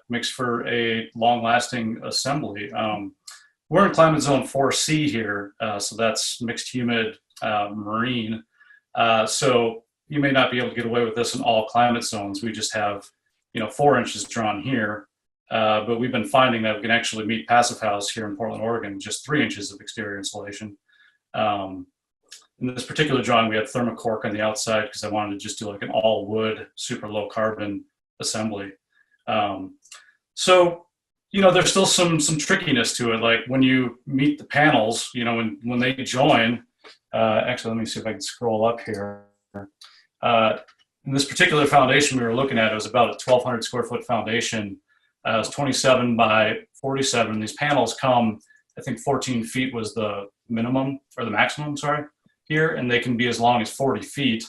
makes for a long-lasting assembly. We're in climate zone 4C here, so that's mixed humid marine. So you may not be able to get away with this in all climate zones. We just have, you know, 4 inches drawn here. But we've been finding that we can actually meet Passive House here in Portland, Oregon, just 3 inches of exterior insulation. In this particular drawing, we had thermocork on the outside because I wanted to just do like an all wood, super low carbon assembly. So, you know, there's still some trickiness to it. Like when you meet the panels, you know, when they join, actually, let me see if I can scroll up here. In this particular foundation we were looking at, it was about a 1,200 square foot foundation. It was 27 by 47. These panels come, I think 14 feet was the minimum, or the maximum, sorry, here, and they can be as long as 40 feet.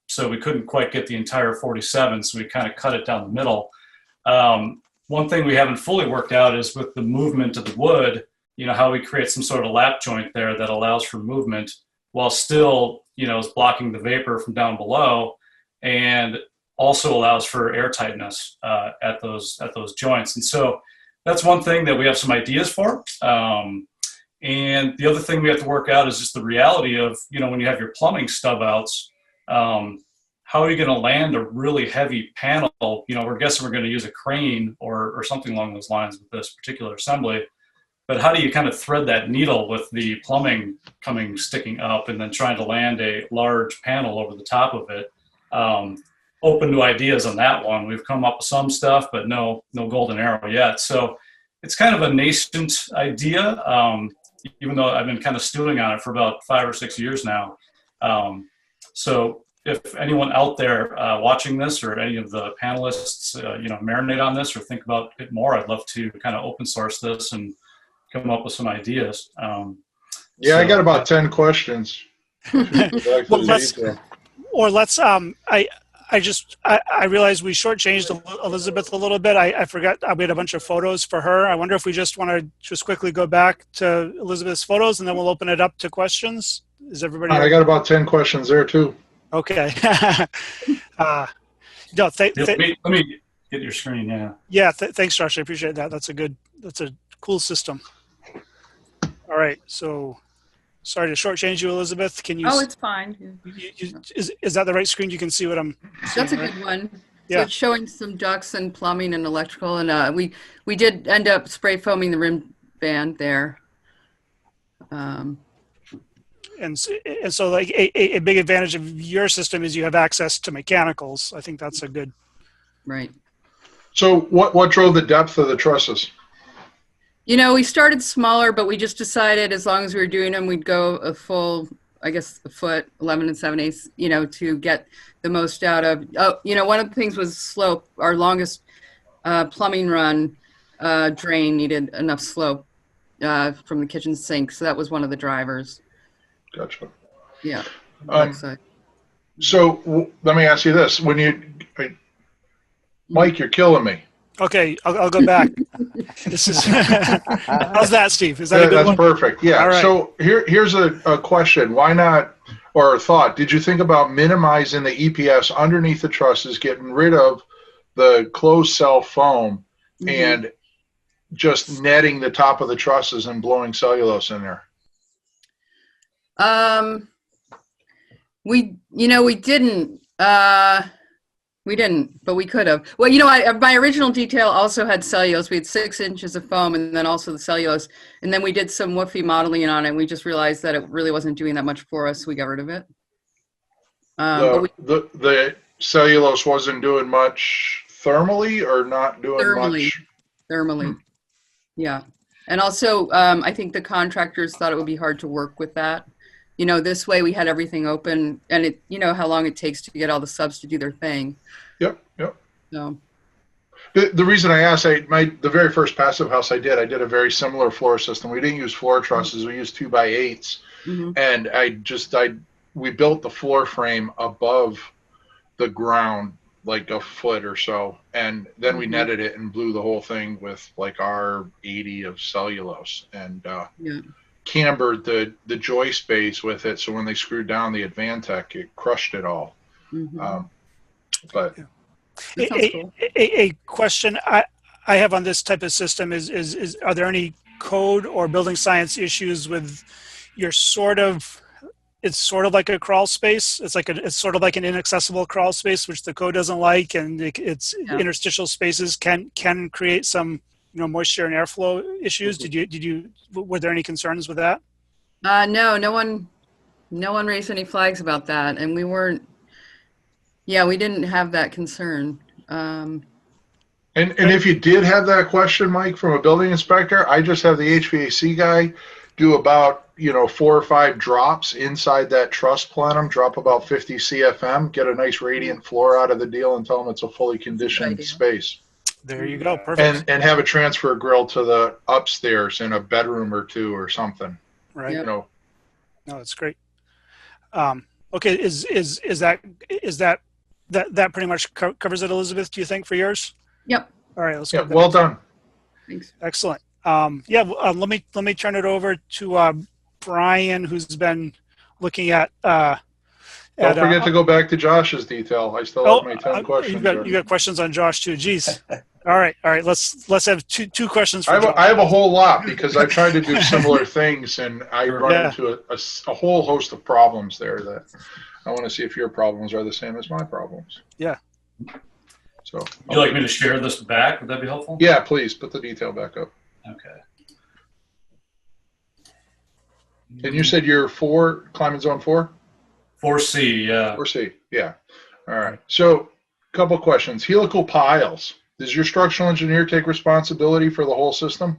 So we couldn't quite get the entire 47, so we kind of cut it down the middle. One thing we haven't fully worked out is with the movement of the wood, you know, how we create some sort of lap joint there that allows for movement while still, you know, is blocking the vapor from down below, and also allows for air tightness at those joints. And so that's one thing that we have some ideas for. And the other thing we have to work out is just the reality of, you know, when you have your plumbing stub outs, how are you going to land a really heavy panel? You know, we're guessing we're going to use a crane or something along those lines with this particular assembly. But how do you kind of thread that needle with the plumbing sticking up and then trying to land a large panel over the top of it? Open to ideas on that one. We've come up with some stuff, but no golden arrow yet. So it's kind of a nascent idea, even though I've been kind of stewing on it for about 5 or 6 years now. So if anyone out there watching this, or any of the panelists, you know, marinate on this or think about it more, I'd love to kind of open source this and come up with some ideas. Yeah, so, I got about 10 questions. I realized we shortchanged Elizabeth a little bit. I forgot we had a bunch of photos for her. I wonder if we just want to just quickly go back to Elizabeth's photos and then we'll open it up to questions. Is everybody? I got about 10 questions there too. Okay. No, let me get your screen. Yeah. Yeah. Thanks, Josh. I appreciate that. That's a cool system. All right. So, sorry to shortchange you, Elizabeth. Can you? Oh, it's fine. Is that the right screen? You can see what I'm seeing. That's a good one. Yeah. So it's showing some ducts and plumbing and electrical, and we did end up spray foaming the rim band there. And so like a big advantage of your system is you have access to mechanicals. I think that's a good. Right. So what drove the depth of the trusses? You know, we started smaller, but we just decided as long as we were doing them, we'd go a full, I guess, a foot, 11 7/8, you know, to get the most out of. Oh, you know, one of the things was slope. Our longest plumbing run drain needed enough slope from the kitchen sink, so that was one of the drivers. Gotcha. Yeah. So let me ask you this: Mike, you're killing me. Okay, I'll go back. This is how's that, Steve? Is that a good That's one? perfect. Yeah. All right. So here's a question. Why not, or a thought? Did you think about minimizing the EPS underneath the trusses, getting rid of the closed cell foam, and just netting the top of the trusses and blowing cellulose in there? We didn't. We didn't, but we could have. Well, my original detail also had cellulose. We had 6 inches of foam and then also the cellulose. And then we did some woofy modeling on it. And we just realized that it really wasn't doing that much for us. So we got rid of it. The cellulose wasn't doing much thermally, or not doing much? Thermally, yeah. And also, I think the contractors thought it would be hard to work with that. This way we had everything open, and it, how long it takes to get all the subs to do their thing. Yep. So the reason I asked, the very first passive house I did a very similar floor system. We didn't use floor trusses. We used 2x8s, and we built the floor frame above the ground like a foot or so, and then we netted it and blew the whole thing with like R80 of cellulose, and cambered the joist base with it, so when they screwed down the Advantech, it crushed it all. But a question I have on this type of system is are there any code or building science issues with your it's sort of like a crawl space. It's sort of like an inaccessible crawl space, which the code doesn't like, and its interstitial spaces can create some moisture and airflow issues. Were there any concerns with that? No one raised any flags about that, and we didn't have that concern. And if you did have that question, Mike, from a building inspector, I just have the HVAC guy do about 4 or 5 drops inside that truss plenum, drop about 50 CFM, get a nice radiant floor out of the deal, and tell them it's a fully conditioned space. There you go. Perfect. And have a transfer grill to the upstairs in a bedroom or 2 or something. Right. No, that's great. Okay. Is that pretty much covers it, Elizabeth? Do you think, for yours? Yep. All right. Let's go. Well done. Thanks. Excellent. Let me turn it over to Brian, who's been looking at. Don't forget to go back to Josh's detail. I still have my 10 questions. You got questions on Josh too. Jeez. All right. Let's have two questions. For I have a whole lot, because I tried to do similar things, and I run into a whole host of problems there that I want to see if your problems are the same as my problems. Yeah. So. Would you like me to share this back? Would that be helpful? Yeah, please put the detail back up. Okay. And you said you're climate zone 4? 4C, yeah. 4C, yeah. All right. So, a couple questions. Helical piles. Does your structural engineer take responsibility for the whole system?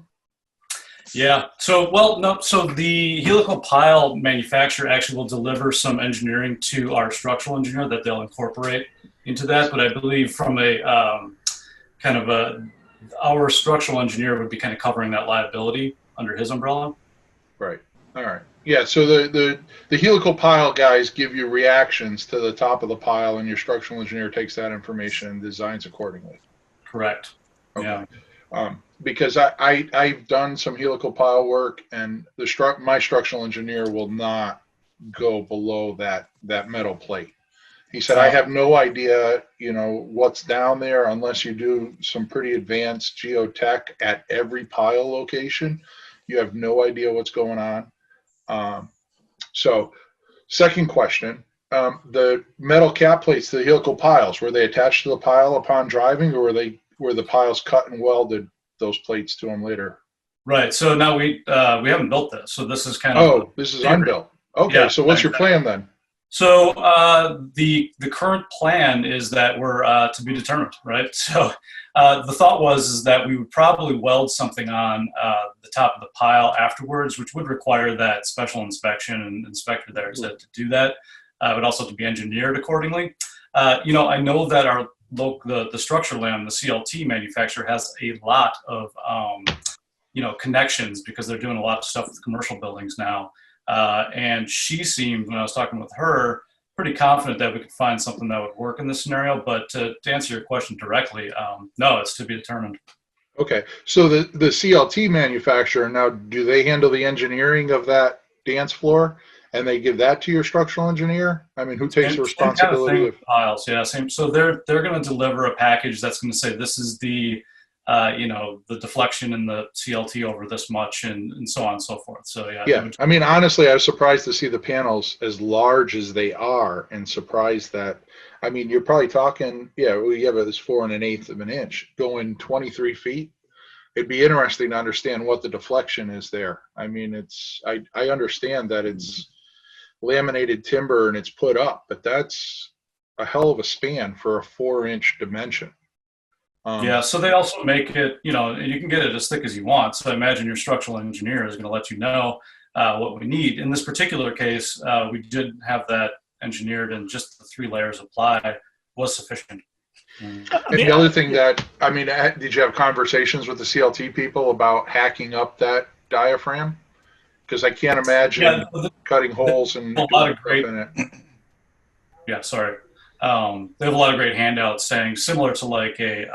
Yeah. So, no. So the helical pile manufacturer actually will deliver some engineering to our structural engineer that they'll incorporate into that. But I believe from a our structural engineer would be kind of covering that liability under his umbrella. Right. All right. Yeah. So the helical pile guys give you reactions to the top of the pile, and your structural engineer takes that information and designs accordingly. Correct. Okay. Yeah. Because I've done some helical pile work, and my structural engineer will not go below that metal plate. He said, I have no idea, what's down there unless you do some pretty advanced geotech at every pile location. You have no idea what's going on. So, second question, the metal cap plates to the helical piles, were they attached to the pile upon driving, or were the piles cut and welded those plates to them later? Right. So now we haven't built this. So this is kind of. Oh, this is unbuilt. Okay. Yeah, so what's your plan then? So the current plan is that we're to be determined, right? So the thought is that we would probably weld something on the top of the pile afterwards, which would require that special inspection and inspector there to do that, but also to be engineered accordingly. I know that the structure lamb, the CLT manufacturer, has a lot of connections, because they're doing a lot of stuff with commercial buildings now. And she seemed, when I was talking with her, pretty confident that we could find something that would work in this scenario. But to answer your question directly, no, it's to be determined. Okay, so the CLT manufacturer, now, do they handle the engineering of that dance floor, and they give that to your structural engineer? I mean, who takes the responsibility kind of piles? Yeah, same. So they're going to deliver a package that's going to say this is the the deflection in the CLT over this much, and so on and so forth. So yeah. I mean, honestly, I was surprised to see the panels as large as they are, and surprised that. I mean, you're probably talking, we have this 4 1/8 of an inch going 23 feet. It'd be interesting to understand what the deflection is there. I mean, I understand that it's laminated timber and it's put up, but that's a hell of a span for a 4-inch dimension. Yeah, so they also make it, you can get it as thick as you want. So I imagine your structural engineer is going to let you know what we need. In this particular case, we did have that engineered, and just the 3 layers of ply was sufficient. And the other thing that, I mean, did you have conversations with the CLT people about hacking up that diaphragm? Because I can't imagine cutting holes and a lot of great in it. Yeah, sorry. They have a lot of great handouts saying, similar to like a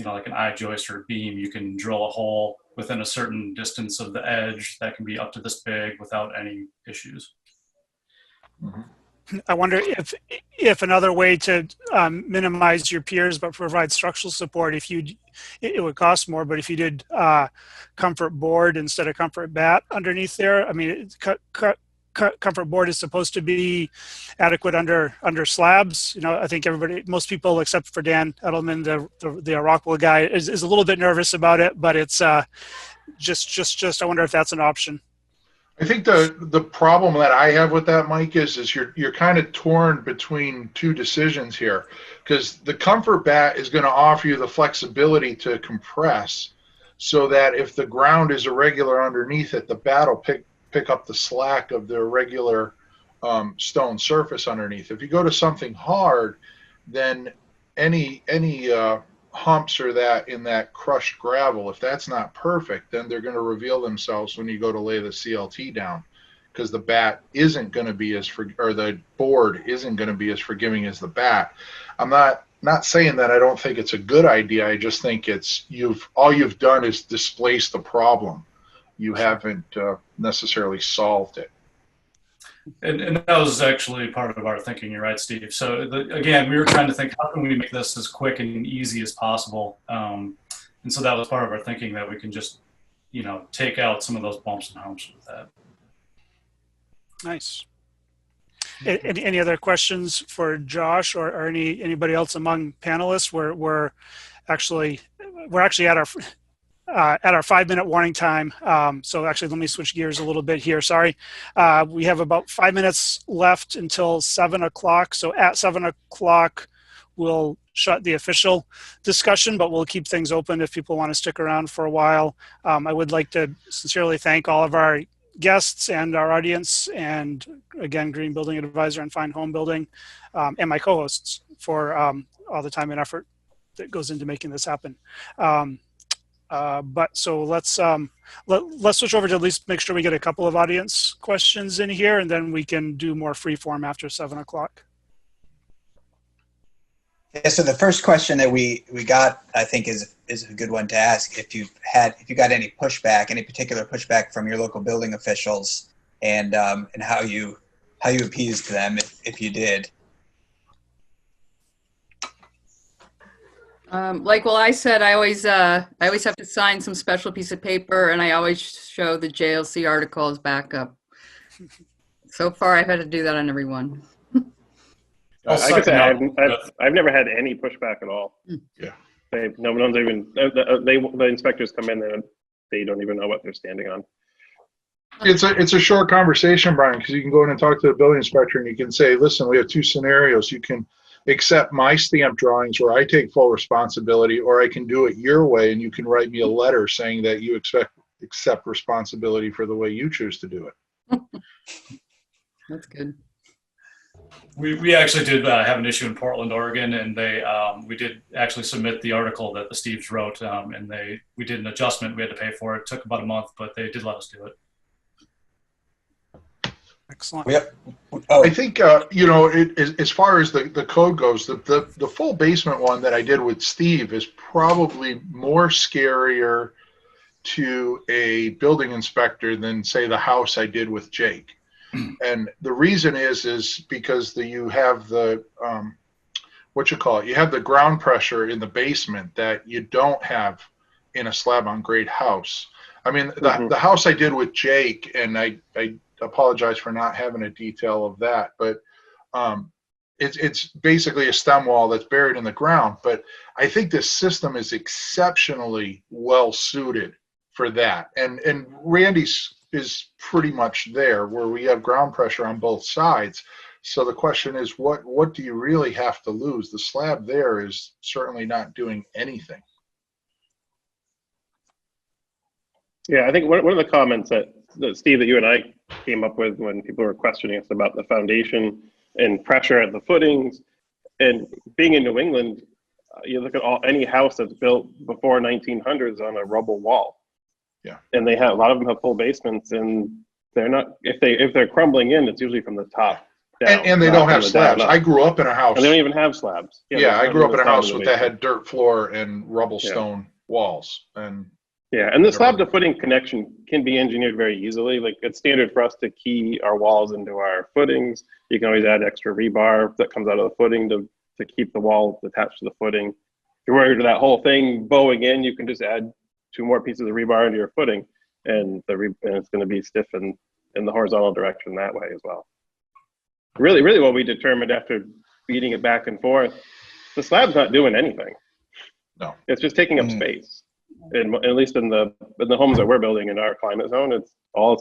like an eye joist or a beam, you can drill a hole within a certain distance of the edge that can be up to this big without any issues. Mm-hmm. I wonder if another way to minimize your piers but provide structural support, it would cost more, but if you did comfort board instead of comfort bat underneath there, I mean, comfort board is supposed to be adequate under slabs. I think most people except for Dan Edelman, the Rockwell guy, is a little bit nervous about it, but it's just I wonder if that's an option. I think the problem that I have with that, Mike, is you're kind of torn between 2 decisions here, because the comfort bat is going to offer you the flexibility to compress, so that if the ground is irregular underneath it, the bat will pick up the slack of the irregular stone surface underneath. If you go to something hard, then any humps or that in that crushed gravel, if that's not perfect, then they're going to reveal themselves when you go to lay the CLT down, because the bat isn't going to be or the board isn't going to be as forgiving as the bat. I'm not saying that I don't think it's a good idea. I just think all you've done is displace the problem. You haven't necessarily solved it. And that was actually part of our thinking. You're right, Steve. So again, we were trying to think, how can we make this as quick and easy as possible? And so that was part of our thinking, that we can just, take out some of those bumps and humps with that. Nice. Any other questions for Josh or anybody else among panelists? We're actually at our 5-minute warning time. So actually, let me switch gears a little bit here. Sorry. We have about 5 minutes left until 7 o'clock. So at 7 o'clock, we'll shut the official discussion, but we'll keep things open if people want to stick around for a while. I would like to sincerely thank all of our guests and our audience, and again, Green Building Advisor and Fine Homebuilding, and my co-hosts for all the time and effort that goes into making this happen. But so let's switch over to at least make sure we get a couple of audience questions in here, and then we can do more free form after 7 o'clock. Yeah, so the first question that we got, I think, is a good one to ask. If you got any particular pushback from your local building officials, and how you appeased them if you did. I said, I always have to sign some special piece of paper, and I always show the JLC article as backup. So far, I've had to do that on everyone. I can say I've never had any pushback at all. Yeah. No one's even, the inspectors come in and they don't even know what they're standing on. It's a short conversation, Brian, because you can go in and talk to the building inspector and you can say, listen, we have 2 scenarios. You can accept my stamp drawings where I take full responsibility, or I can do it your way, and you can write me a letter saying that you accept responsibility for the way you choose to do it. That's good. We actually did have an issue in Portland, Oregon, and we did actually submit the article that the Steves wrote, and we did an adjustment. We had to pay for it. It took about a month, but they did let us do it. Excellent. Yep. Oh, I think, as far as the code goes, the full basement one that I did with Steve is probably more scarier to a building inspector than, say, the house I did with Jake. And the reason is because you have the, you have the ground pressure in the basement that you don't have in a slab on grade house. I mean, the house I did with Jake, and I apologize for not having a detail of that, but it's basically a stem wall that's buried in the ground. But I think this system is exceptionally well suited for that. And Randy's is pretty much there, where we have ground pressure on both sides. So the question is, what do you really have to lose? The slab there is certainly not doing anything. Yeah, I think one of the comments that Steve, that you and I came up with when people were questioning us about the foundation and pressure at the footings, and being in New England, you look at any house that's built before 1900s on a rubble wall. Yeah, and a lot of them have full basements, and they're not, if they're crumbling in, it's usually from the top down. And they don't have slabs. I grew up in a house. And they don't even have slabs. Yeah, I grew up in a house that had dirt floor and rubble stone walls. And the slab to footing connection can be engineered very easily. Like, it's standard for us to key our walls into our footings. You can always add extra rebar that comes out of the footing to keep the wall attached to the footing. If you're worried about that whole thing bowing in, you can just add 2 more pieces of rebar into your footing, and it's going to be stiff in the horizontal direction that way as well. Really what we determined after beating it back and forth, the slab's not doing anything. No. It's just taking up space. And at least in the homes that we're building in our climate zone, it's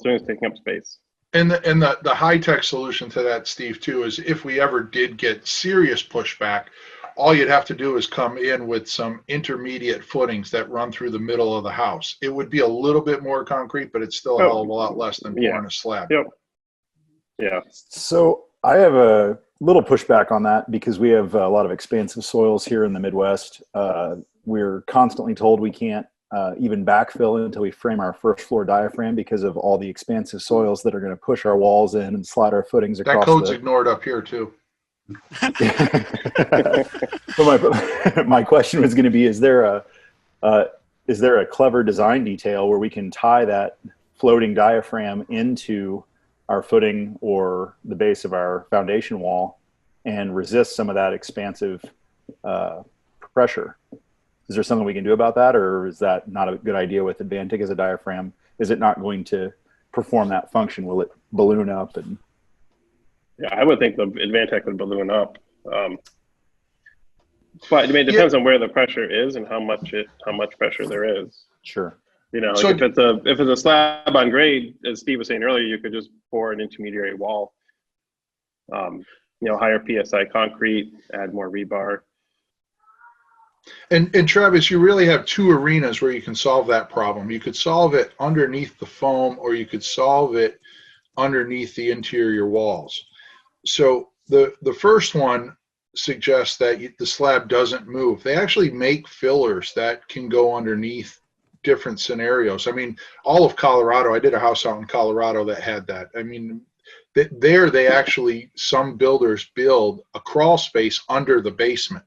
doing is taking up space. And the high-tech solution to that, Steve, too, is if we ever did get serious pushback, all you'd have to do is come in with some intermediate footings that run through the middle of the house. It would be a little bit more concrete, but it's still a hell of a lot less than pouring a slab. Yep. Yeah. So I have a little pushback on that, because we have a lot of expansive soils here in the Midwest. We're constantly told we can't even backfill until we frame our first floor diaphragm because of all the expansive soils that are going to push our walls in and slide our footings across. That code's ignored up here too. But my question was going to be, is there a clever design detail where we can tie that floating diaphragm into our footing or the base of our foundation wall and resist some of that expansive pressure? Is there something we can do about that, or is that not a good idea with Advantech as a diaphragm? Is it not going to perform that function? Will it balloon up? And yeah, I would think the Advantech would balloon up. But I mean, it depends on where the pressure is and how much pressure there is. Sure. You know, so, like if it's a slab on grade, as Steve was saying earlier, you could just pour an intermediary wall. Higher PSI concrete, add more rebar. And Travis, you really have 2 arenas where you can solve that problem. You could solve it underneath the foam, or you could solve it underneath the interior walls. So the first one suggests that the slab doesn't move. They actually make fillers that can go underneath different scenarios. I mean, all of Colorado, I did a house out in Colorado that had that. I mean, they actually, some builders build a crawl space under the basement,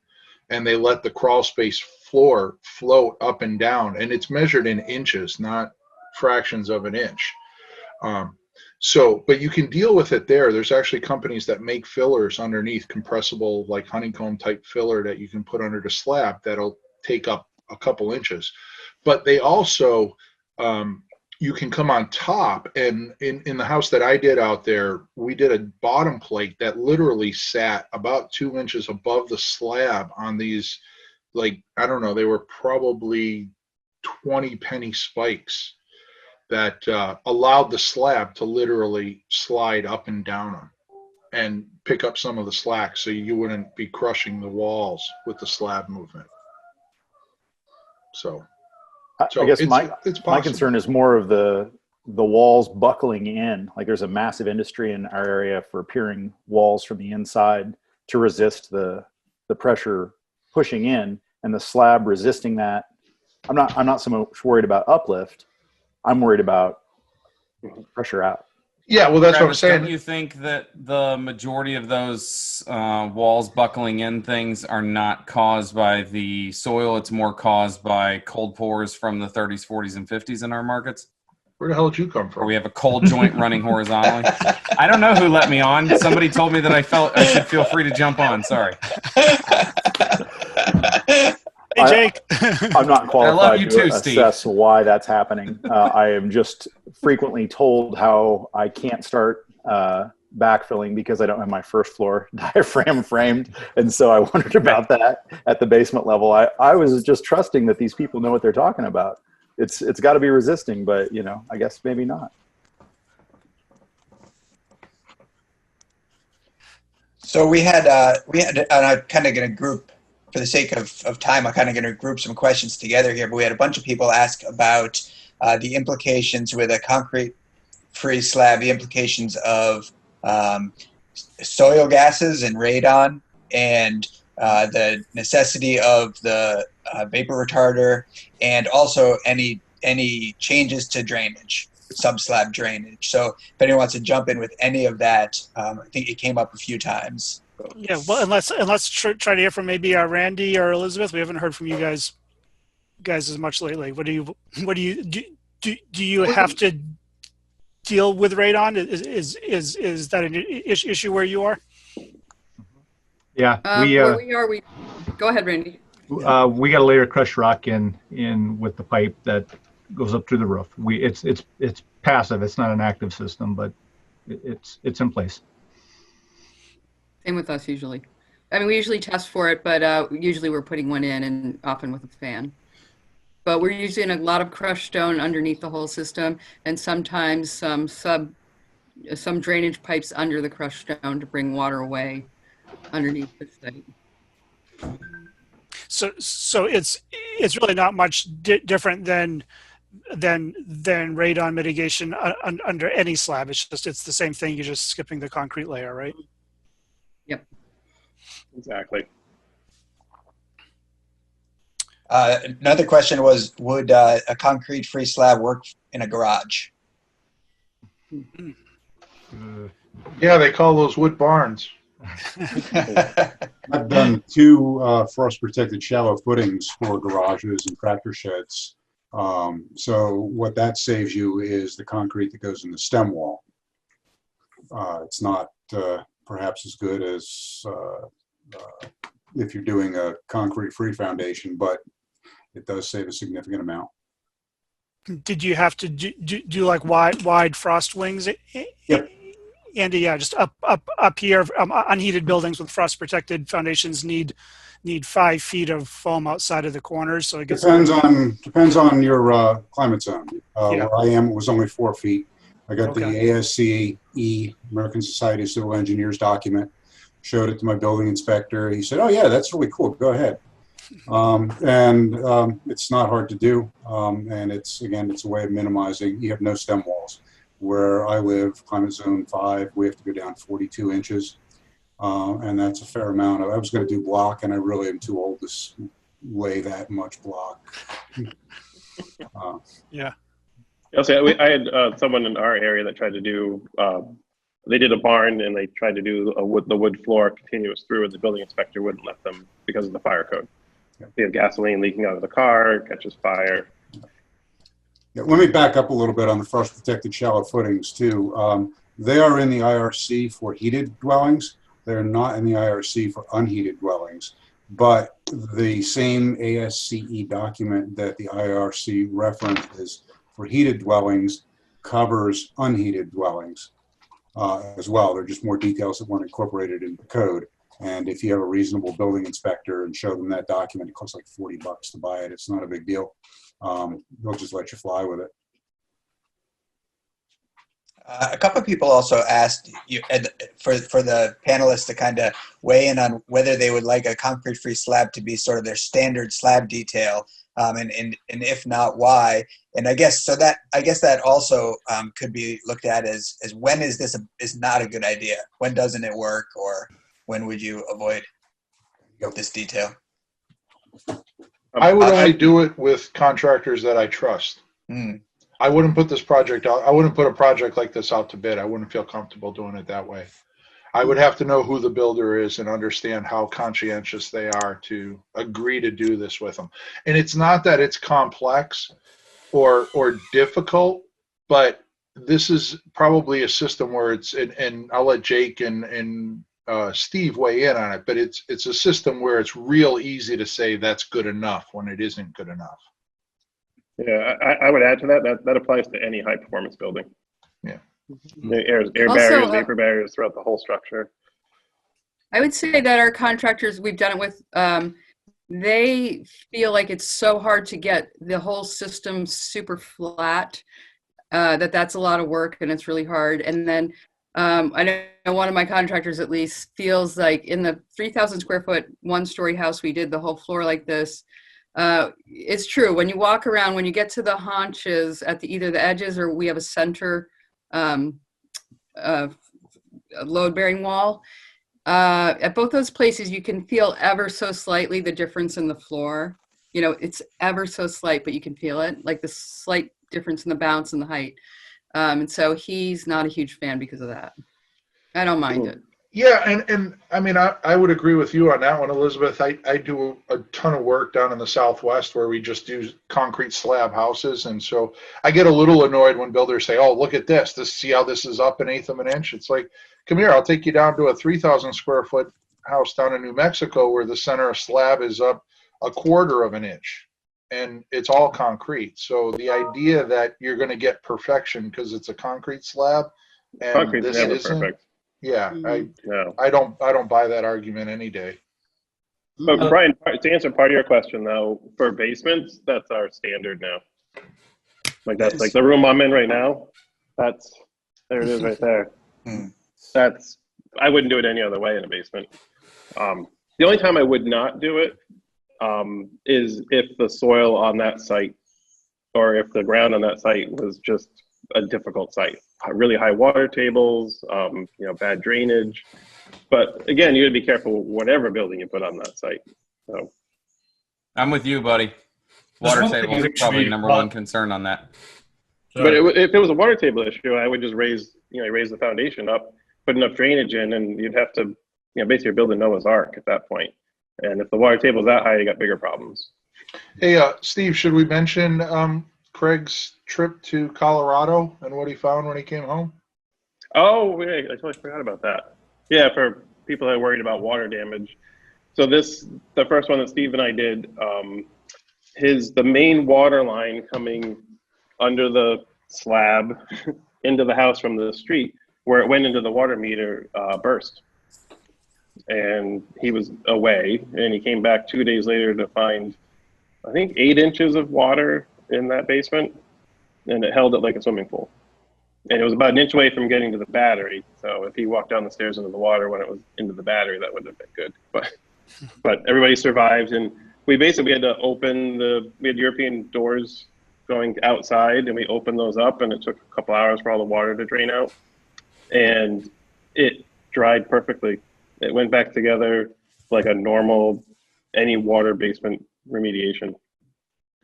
and they let the crawl space floor float up and down, and it's measured in inches, not fractions of an inch. But you can deal with it there. There's actually companies that make fillers underneath, compressible, like honeycomb type filler that you can put under the slab that'll take up a couple inches. But they also, you can come on top, and in the house that I did out there, we did a bottom plate that literally sat about 2 inches above the slab on these, like, I don't know, they were probably 20 penny spikes that allowed the slab to literally slide up and down on and pick up some of the slack, so you wouldn't be crushing the walls with the slab movement. So I guess my concern is more of the walls buckling in. Like, there's a massive industry in our area for piering walls from the inside to resist the pressure pushing in, and the slab resisting that. I'm not so much worried about uplift. I'm worried about pressure out. Yeah, well, that's what I'm Travis, saying. don't you think that the majority of those walls buckling in things are not caused by the soil? It's more caused by cold pours from the 30s, 40s, and 50s in our markets? Where the hell did you come from? Or we have a cold joint running horizontally? I don't know who let me on. Somebody told me that I should feel free to jump on. Sorry. Hey, Jake. I'm not qualified to too, assess why that's happening. I am just frequently told how I can't start backfilling because I don't have my first floor diaphragm framed. And so I wondered about that at the basement level. I was just trusting that these people know what they're talking about. It's got to be resisting, but I guess maybe not. So we had, and I'm kind of going to group, for the sake of time, I'm kind of going to group some questions together here, but we had a bunch of people ask about the implications with a concrete-free slab, the implications of soil gases and radon, and the necessity of the vapor retarder, and also any changes to drainage, sub-slab drainage. So if anyone wants to jump in with any of that, I think it came up a few times. Yeah, well, and let's try to hear from maybe Randy or Elizabeth. We haven't heard from you guys as much lately. What do you have to deal with radon? Is that an issue where you are? Yeah, where we are, go ahead, Randy. We got a layer of crushed rock in with the pipe that goes up through the roof. It's passive. It's not an active system, but it's in place. Same with us usually. I mean, we usually test for it, but usually we're putting one in and often with a fan. But we're using a lot of crushed stone underneath the whole system, and sometimes some drainage pipes under the crushed stone to bring water away underneath the site. So it's really not much different than radon mitigation under any slab. It's the same thing. You're just skipping the concrete layer, right? Yep. Exactly. Another question was, would a concrete-free slab work in a garage? Yeah, they call those wood barns. I've done 2 frost-protected shallow footings for garages and tractor sheds. So what that saves you is the concrete that goes in the stem wall. It's not perhaps as good as if you're doing a concrete-free foundation, but it does save a significant amount. Did you have to do like wide frost wings? Yep. Andy, yeah, just up here, unheated buildings with frost-protected foundations need 5 feet of foam outside of the corners. So it gets depends on your climate zone. Where I am, it was only 4 feet. I got the ASCE, American Society of Civil Engineers document, showed it to my building inspector. He said, "Oh yeah, that's really cool. Go ahead." It's not hard to do, and it's a way of minimizing. You have no stem walls. Where I live, climate zone 5, we have to go down 42 inches, and that's a fair amount. I was going to do block, and I really am too old to lay that much block. Yeah. Also, I had someone in our area that tried to do. They did a barn, and they tried to do the wood floor continuous through, and the building inspector wouldn't let them because of the fire code. They have gasoline leaking out of the car, catches fire. Yeah, let me back up a little bit on the frost-protected shallow footings too. They are in the IRC for heated dwellings. They're not in the IRC for unheated dwellings. But the same ASCE document that the IRC references for heated dwellings covers unheated dwellings as well. There are just more details that weren't incorporated into the code. And if you have a reasonable building inspector and show them that document, it costs like $40 to buy it. It's not a big deal. They'll just let you fly with it. A couple of people also asked you, for the panelists to kind of weigh in on whether they would like a concrete-free slab to be sort of their standard slab detail, and if not, why. And I guess that also could be looked at as when is this is not a good idea? When doesn't it work, or when would you avoid this detail? I would only do it with contractors that I trust. I wouldn't put this project out. I wouldn't put a project like this out to bid. I wouldn't feel comfortable doing it that way. I would have to know who the builder is and understand how conscientious they are to agree to do this with them. And it's not that it's complex or difficult, but this is probably a system where it's, and I'll let Jake and Steve weigh in on it, but it's a system where it's real easy to say that's good enough when it isn't good enough. Yeah, I would add to that applies to any high performance building. Yeah. Air barriers, vapor barriers throughout the whole structure. I would say that our contractors we've done it with, they feel like it's so hard to get the whole system super flat, that's a lot of work and it's really hard. And then I know one of my contractors at least feels like in the 3,000 square foot, 1-story house, we did the whole floor like this. It's true. When you walk around, when you get to the haunches at either the edges or we have a center load-bearing wall, at both those places, you can feel ever so slightly the difference in the floor. You know, it's ever so slight, but you can feel it, like the slight difference in the bounce and the height. And so he's not a huge fan because of that. I don't mind it. Yeah, and I mean, I would agree with you on that one, Elizabeth. I do a ton of work down in the Southwest where we just do concrete slab houses. And so I get a little annoyed when builders say, oh, look at this. See how this is up 1/8 of an inch? It's like, come here, I'll take you down to a 3,000 square foot house down in New Mexico where the center of slab is up 1/4 of an inch. And it's all concrete. So the idea that you're going to get perfection because it's a concrete slab and Concrete's this never isn't, perfect. yeah, I don't buy that argument any day. But Brian, to answer part of your question though, for basements, that's our standard now. Like that's like the room I'm in right now. There it is right there. I wouldn't do it any other way in a basement. The only time I would not do it is if the soil on that site or if the ground on that site was just a difficult site, really high water tables, bad drainage. But again, you got to be careful whatever building you put on that site. So I'm with you, buddy. Water table is probably number one concern on that. But if it was a water table issue, I would just raise the foundation up, put enough drainage in, and you'd have to, basically build a Noah's Ark at that point. And if the water table is that high, you got bigger problems. Hey, Steve, should we mention Craig's trip to Colorado and what he found when he came home? Oh, yeah, I totally forgot about that. Yeah, for people that are worried about water damage. So the first one that Steve and I did, the main water line coming under the slab into the house from the street, where it went into the water meter, burst. And he was away, and he came back 2 days later to find, I think, 8 inches of water in that basement, and it held it like a swimming pool. And it was about 1 inch away from getting to the battery. So if he walked down the stairs into the water when it was into the battery, that would have been good. But everybody survived, and we basically had to we had European doors going outside, and we opened those up, and it took a couple hours for all the water to drain out, and it dried perfectly. It went back together like a normal, any water basement remediation.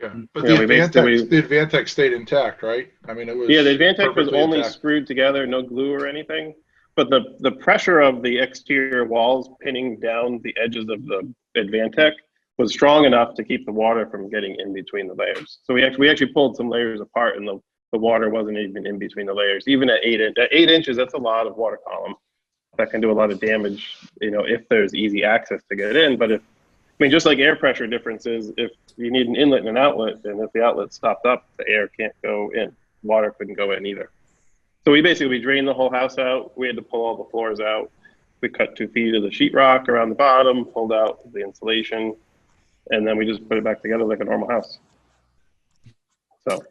Yeah, but the Advantech stayed intact, right? I mean, it was. Yeah, the Advantech was only intact. screwed together, no glue or anything. But the pressure of the exterior walls pinning down the edges of the Advantech was strong enough to keep the water from getting in between the layers. So we actually pulled some layers apart, and the water wasn't even in between the layers. Even at 8 inches, that's a lot of water column. That can do a lot of damage, if there's easy access to get in. But just like air pressure differences, if you need an inlet and an outlet, and if the outlet stopped up, the air can't go in. Water couldn't go in either. So we drained the whole house out. We had to pull all the floors out. We cut 2 feet of the sheetrock around the bottom, pulled out the insulation, and then we just put it back together like a normal house. So.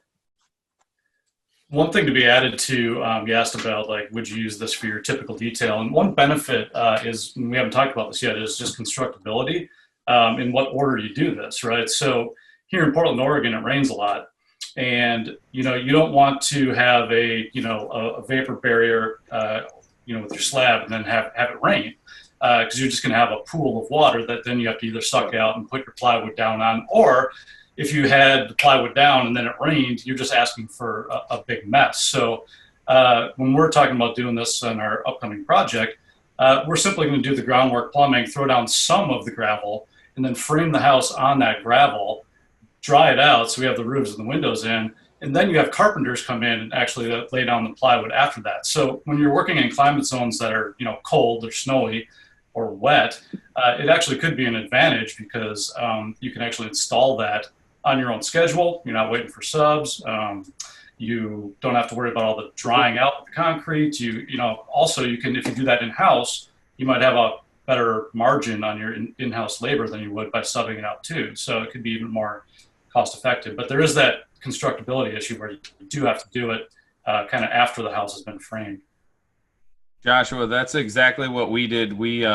One thing to be added to, you asked about, would you use this for your typical detail? And one benefit is, and we haven't talked about this yet, is just constructability. In what order you do this, right? So here in Portland, Oregon, it rains a lot. And, you don't want to have a vapor barrier, with your slab and then have it rain. Because you're just going to have a pool of water that then you have to either suck out and put your plywood down on, or if you had the plywood down and then it rained, you're just asking for a big mess. So when we're talking about doing this in our upcoming project, we're simply going to do the groundwork plumbing, throw down some of the gravel, and then frame the house on that gravel, dry it out so we have the roofs and the windows in, and then you have carpenters come in and actually lay down the plywood after that. So when you're working in climate zones that are, you know, cold or snowy or wet, it actually could be an advantage because you can actually install that on your own schedule. You're not waiting for subs. You don't have to worry about all the drying out of the concrete. You know, also you can, if you do that in-house, you might have a better margin on your in-house labor than you would by subbing it out too. So it could be even more cost effective. But there is that constructability issue where you do have to do it kind of after the house has been framed. Joshua, that's exactly what we did. We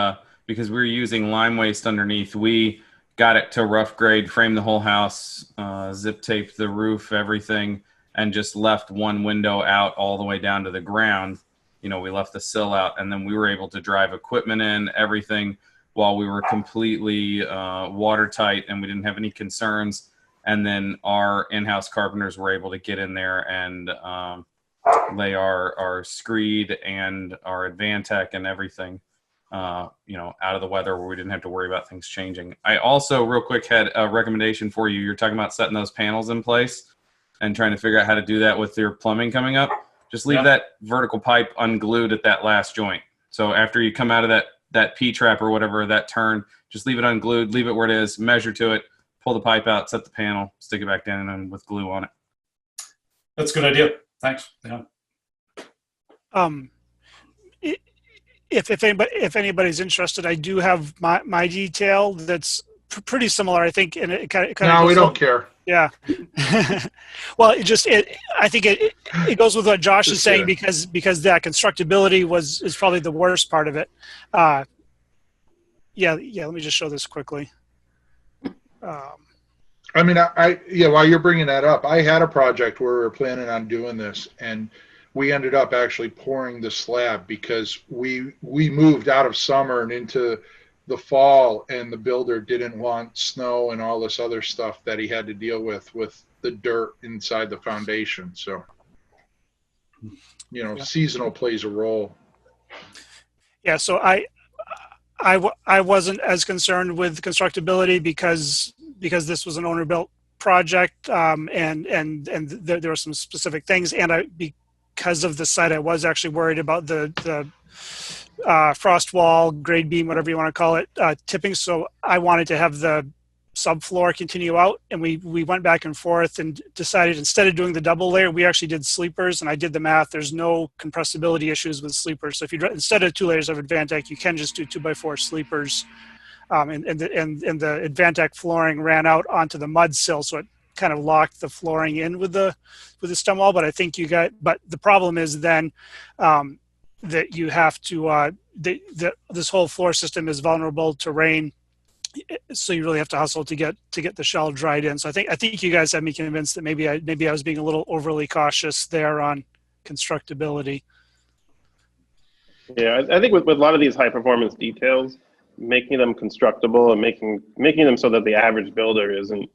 because we were using lime waste underneath, we got it to rough grade, framed the whole house, zip taped the roof, everything, and just left one window out all the way down to the ground. You know, we left the sill out, and then we were able to drive equipment in, everything, while we were completely watertight and we didn't have any concerns. And then our in-house carpenters were able to get in there and lay our screed and our Advantech and everything, you know, out of the weather where we didn't have to worry about things changing. I also, real quick, had a recommendation for you. You're talking about setting those panels in place and trying to figure out how to do that with your plumbing coming up. Just leave that vertical pipe unglued at that last joint. So after you come out of that P-trap or whatever, that turn, just leave it unglued, leave it where it is, measure to it, pull the pipe out, set the panel, stick it back down and with glue on it. That's a good idea. Thanks. Yeah. If anybody's interested, I do have my detail that's pretty similar, I think, and it kind of no, we don't care. Yeah. Well, I think it goes with what Josh is saying because that constructability is probably the worst part of it. Yeah. Let me just show this quickly. I mean, while you're bringing that up, I had a project where we were planning on doing this, and we ended up actually pouring the slab because we moved out of summer and into the fall, and the builder didn't want snow and all this other stuff that he had to deal with the dirt inside the foundation. So, you know, seasonal plays a role. Yeah. So I wasn't as concerned with constructability because this was an owner built project, and there were some specific things, and because of the site, I was actually worried about the frost wall, grade beam, whatever you want to call it, tipping. So I wanted to have the subfloor continue out, and we went back and forth and decided instead of doing the double layer, we actually did sleepers, and I did the math. There's no compressibility issues with sleepers. So if you instead of 2 layers of Advantech, you can just do 2x4 sleepers, and the Advantech flooring ran out onto the mud sill, so it kind of locked the flooring in with the stem wall. But I think but the problem is then that you have to this whole floor system is vulnerable to rain, so you really have to hustle to get the shell dried in. So I think you guys have me convinced that maybe I was being a little overly cautious there on constructability. Yeah, I think with a lot of these high performance details, making them constructible and making them so that the average builder isn't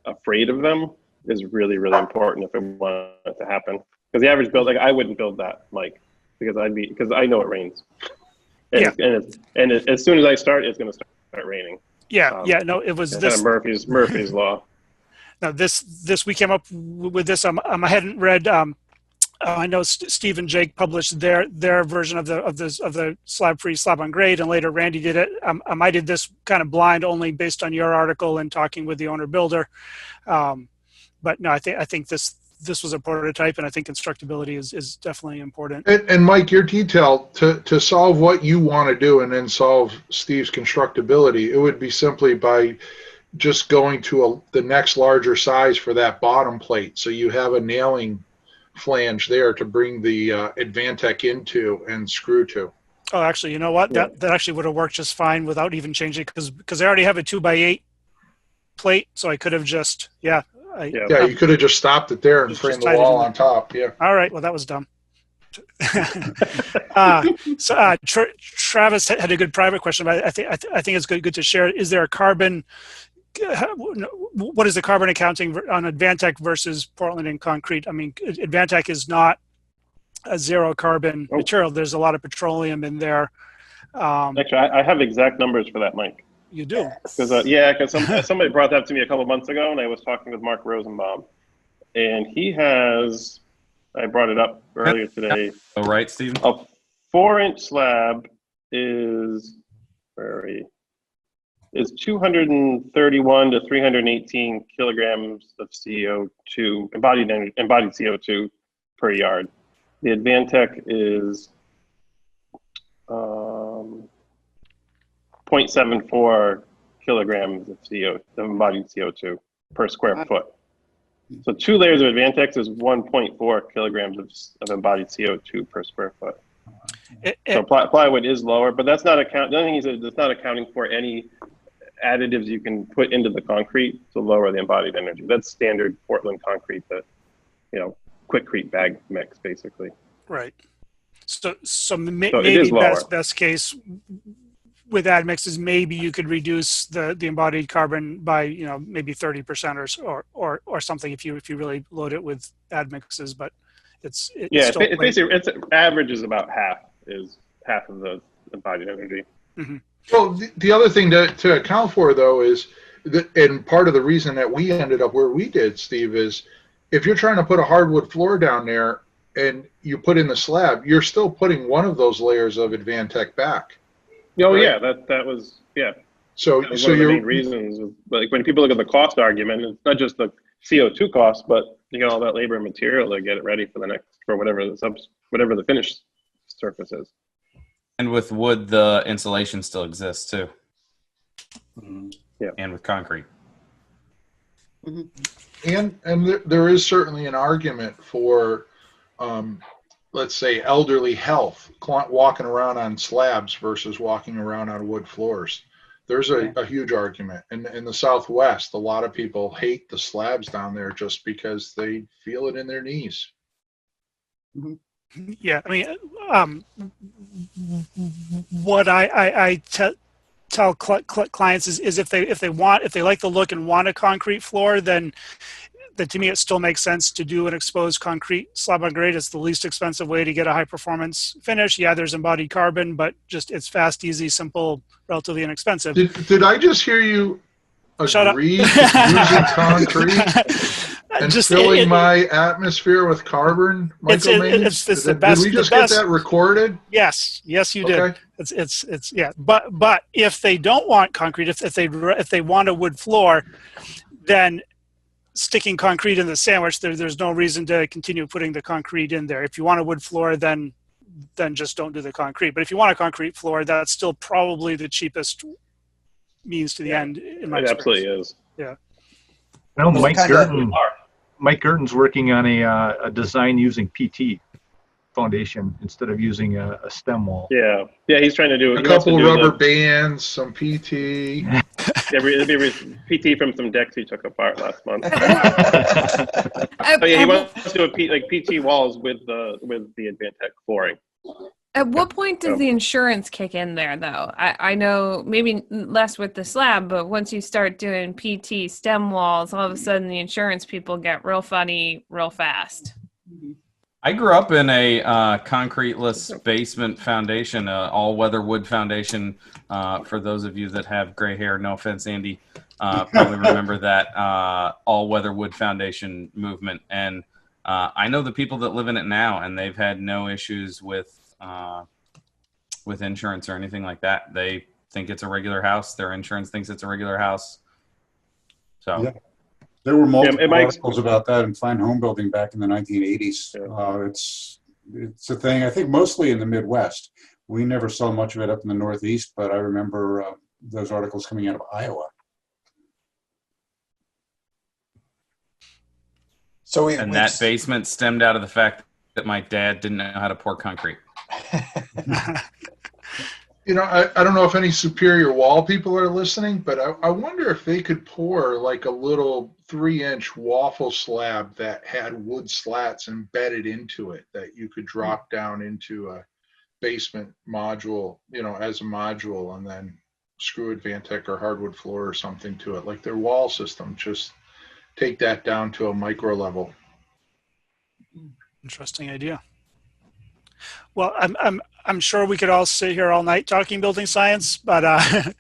afraid of them is really, really important if we want it to happen. Because the average builder, I wouldn't build that, Mike, because I know it rains. And as soon as I start, it's going to start raining. No, it was this kind of Murphy's law. Now this we came up with this. I hadn't read. I know Steve and Jake published their version of the slab free, slab on grade, and later Randy did it. I did this kind of blind only based on your article and talking with the owner builder. But no, I think this was a prototype, and I think constructability is definitely important. And Mike, your detail to solve what you want to do and then solve Steve's constructability, it would be simply by just going to the next larger size for that bottom plate. So you have a nailing flange there to bring the Advantech into and screw to. Oh, actually, you know what? Yeah. That actually would have worked just fine without even changing it because I already have a 2x8 plate, so I could have just you could have just stopped it there and framed the wall on top. Yeah. All right. Well, that was dumb. Travis had a good private question, but I think it's good to share. Is there a carbon what is the carbon accounting on Advantech versus Portland and concrete? I mean, Advantech is not a zero carbon material. There's a lot of petroleum in there. Actually, I have exact numbers for that, Mike. You do? Because somebody brought that to me a couple months ago, and I was talking with Mark Rosenbaum, and he has, I brought it up earlier today. Oh, right, Stephen? A 4-inch slab is, is 231 to 318 kilograms of CO2, embodied CO2 per yard. The Advantech is 0.74 kilograms of embodied CO2 per square foot. So 2 layers of Advantech is 1.4 kilograms of embodied CO2 per square foot. So plywood is lower, but that's not the other thing is that it's not accounting for any additives you can put into the concrete to lower the embodied energy. That's standard Portland concrete, that quickcrete bag mix, basically. Right. So maybe best case with admix is maybe you could reduce the embodied carbon by maybe 30% or something if you really load it with admixes, but it's basically average is about half of the embodied energy. Mm-hmm. Well, the other thing to account for, though, is that, and part of the reason that we ended up where we did, Steve, is if you're trying to put a hardwood floor down there and you put in the slab, you're still putting one of those layers of Advantech back. Oh, right? yeah, that was, yeah. So, one of the main reasons, like when people look at the cost argument, it's not just the CO2 cost, but you get all that labor and material to get it ready for whatever the finished surface is. And with wood, the insulation still exists too. Yeah. And with concrete. And there is certainly an argument for, let's say, elderly health, walking around on slabs versus walking around on wood floors. There's a huge argument. In the Southwest, a lot of people hate the slabs down there just because they feel it in their knees. Yeah, I mean, what I tell clients is if they like the look and want a concrete floor, then to me it still makes sense to do an exposed concrete slab on grade. It's the least expensive way to get a high performance finish. Yeah, there's embodied carbon, but it's fast, easy, simple, relatively inexpensive. Did I just hear you agree to using concrete? And just filling my atmosphere with carbon, Michael? It's the best. Did we just get that recorded? Yes, you did. Okay. It's yeah. But if they don't want concrete, if they want a wood floor, then sticking concrete in the sandwich, there's no reason to continue putting the concrete in there. If you want a wood floor, then just don't do the concrete. But if you want a concrete floor, that's still probably the cheapest means to the end. In my experience. Absolutely is. Yeah. Well, Mike Gurton's working on a design using PT foundation instead of using a stem wall. Yeah, he's trying to do a couple rubber bands, some PT. It'd be PT from some decks he took apart last month. He wants to do PT walls with the Advantech flooring. At what point does the insurance kick in there, though? I know maybe less with the slab, but once you start doing PT stem walls, all of a sudden the insurance people get real funny real fast. I grew up in a concreteless basement foundation, all-weather wood foundation. For those of you that have gray hair, no offense, Andy, probably remember that all-weather wood foundation movement. And I know the people that live in it now, and they've had no issues with insurance or anything like that. They think it's a regular house. Their insurance thinks it's a regular house. So yeah. There were multiple articles about that in Fine Homebuilding back in the 1980s. Yeah. It's a thing, I think, mostly in the Midwest. We never saw much of it up in the Northeast, but I remember those articles coming out of Iowa. That basement stemmed out of the fact that my dad didn't know how to pour concrete. I don't know if any Superior Wall people are listening, but I wonder if they could pour like a little 3-inch waffle slab that had wood slats embedded into it that you could drop down into a basement module, as a module, and then screw Advantech or hardwood floor or something to it, like their wall system. Just take that down to a micro level. Interesting idea. Well, I'm sure we could all sit here all night talking building science, but I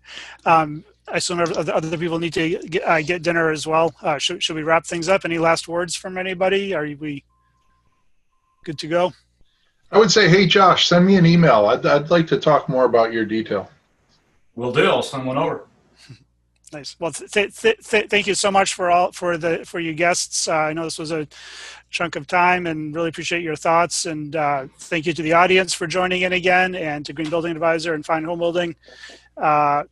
assume other people need to get dinner as well. Should we wrap things up? Any last words from anybody? Are we good to go? I would say, hey, Josh, send me an email. I'd like to talk more about your detail. Will do. I'll send one over. Nice. Well, thank you so much for you guests. I know this was a chunk of time, and really appreciate your thoughts. And thank you to the audience for joining in again, and to Green Building Advisor and Fine Homebuilding for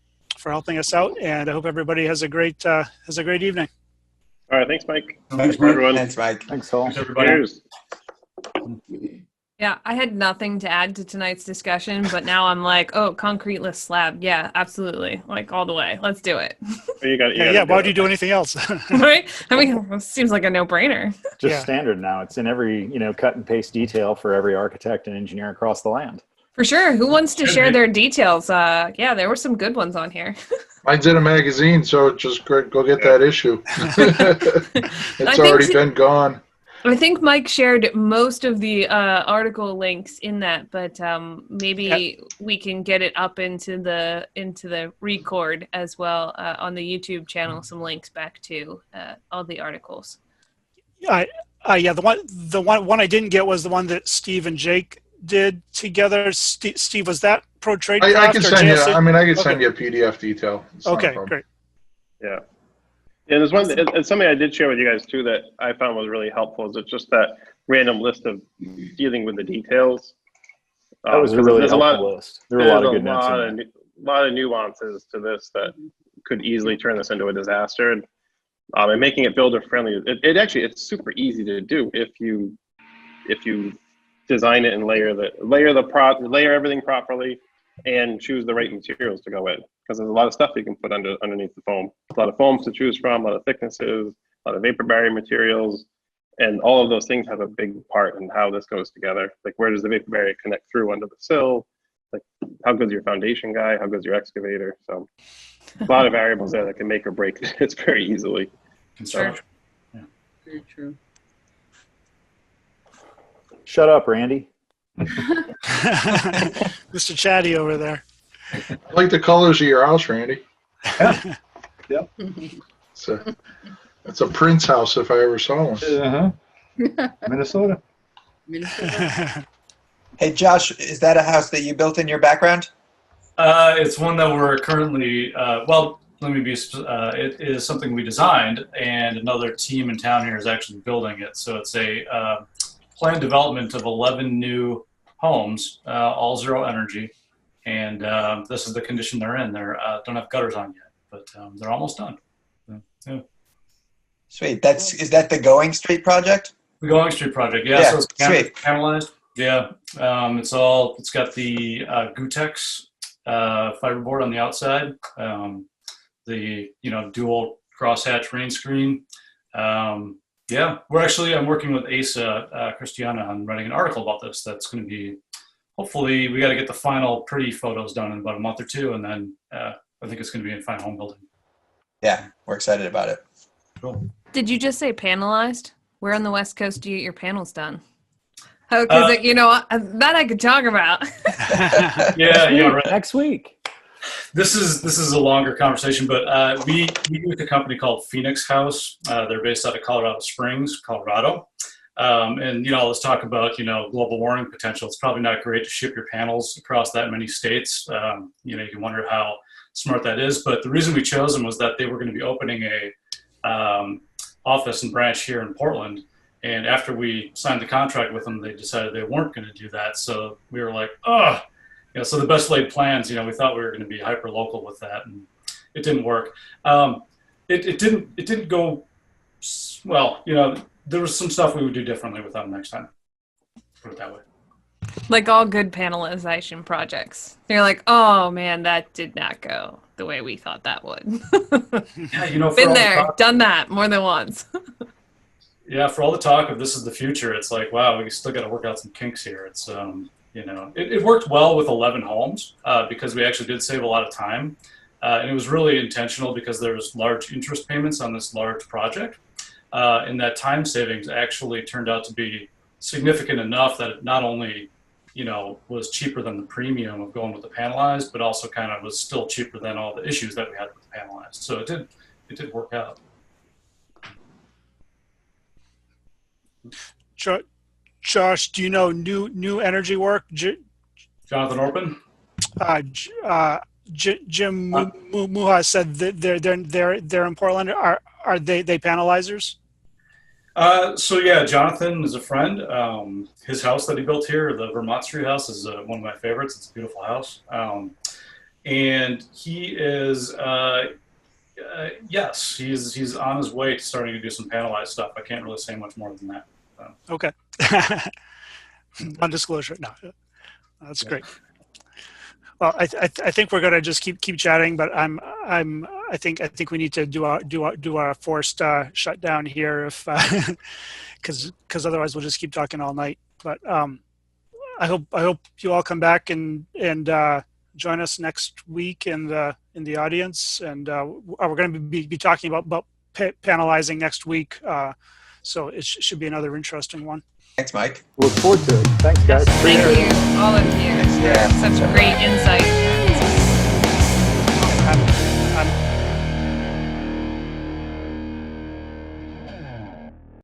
helping us out. And I hope everybody has a great evening. All right. Thanks, Mike. Thanks, Mike. everyone. Thanks, Mike. Thanks, all. Thanks, everybody. Cheers. Yeah, I had nothing to add to tonight's discussion, but now I'm like, oh, concreteless slab. Yeah, absolutely. Like all the way. Let's do it. Yeah. Why would you do anything else? Right? I mean, it seems like a no-brainer. Just standard now. It's in every, cut and paste detail for every architect and engineer across the land. For sure. Who wants to share their details? Yeah, there were some good ones on here. Mine's in a magazine, so just go get that issue. It's already been gone. I think Mike shared most of the article links in that, but maybe we can get it up into the record as well on the YouTube channel. Some links back to all the articles. Yeah, the one I didn't get was the one that Steve and Jake did together. Steve, was that Pro Trade? I can send you. I can send you a PDF detail. Okay, great. Yeah. Yeah, there's one, and something I did share with you guys too that I found was really helpful. Is it's just that random list of dealing with the details. That was a really helpful list. There were a lot of good notes in there. A lot of nuances to this that could easily turn this into a disaster. And making it builder friendly, it's super easy to do if you design it and layer everything properly and choose the right materials to go in. Because there's a lot of stuff you can put underneath the foam. A lot of foams to choose from, a lot of thicknesses, a lot of vapor barrier materials, and all of those things have a big part in how this goes together. Like, where does the vapor barrier connect through under the sill? Like, how good's your foundation guy? How good's your excavator? So, a lot of variables there that can make or break it very easily. Sure. Yeah. Very true. Shut up, Randy. Mr. Chatty over there. I like the colors of your house, Randy. Yeah. Yep. It's a Prince house if I ever saw one. Minnesota. Hey, Josh, is that a house that you built in your background? It's one that we're currently, it is something we designed, and another team in town here is actually building it. So it's a planned development of 11 new homes, all zero energy. And this is the condition they're in. They don't have gutters on yet, but they're almost done. Yeah. Sweet. Is that the Going Street project? The Going Street project, yeah. So it's sweet. panelized. Yeah. It's got the Gutex fiberboard on the outside. The dual crosshatch rain screen. I'm working with Asa Christiana on writing an article about this. That's going to be. Hopefully, we got to get the final pretty photos done in about a month or two, and then I think it's going to be in Fine Homebuilding. Yeah, we're excited about it. Cool. Did you just say panelized? Where on the West Coast do you get your panels done? Oh, because that I could talk about. Yeah, right. Next week. This is a longer conversation, but we use a company called Phoenix House. They're based out of Colorado Springs, Colorado. Let's talk about, global warming potential. It's probably not great to ship your panels across that many states. You can wonder how smart that is. But the reason we chose them was that they were going to be opening a office and branch here in Portland. And after we signed the contract with them, they decided they weren't going to do that. So we were like, so the best laid plans, we thought we were going to be hyper local with that, and it didn't work. It didn't go well, there was some stuff we would do differently with them next time. Put it that way. Like all good panelization projects. You're like, oh man, that did not go the way we thought that would. Yeah, been there, done that more than once. Yeah, for all the talk of this is the future, it's like, wow, we still got to work out some kinks here. It's, it worked well with 11 homes because we actually did save a lot of time. And it was really intentional because there was large interest payments on this large project. And that time savings actually turned out to be significant enough that it not only, was cheaper than the premium of going with the panelized, but also kind of was still cheaper than all the issues that we had with the panelized. So it did work out. Josh, do you know new energy work? Jonathan Orpin? Jim Muha said that they're in Portland. Are they panelizers? So yeah, Jonathan is a friend. His house that he built here, the Vermont Street house, is one of my favorites. It's a beautiful house. And he is, yes, he's on his way to starting to do some panelized stuff. I can't really say much more than that. So. Okay. Non-disclosure. No, that's great. Well, I think we're gonna just keep chatting, but I think we need to do our forced shutdown here, if because otherwise we'll just keep talking all night. But I hope you all come back and join us next week in the audience, and we're going to be talking about panelizing next week. So it should be another interesting one. Thanks, Mike. Look forward to it. Thanks, guys. Thank you, all of you, for such great insight.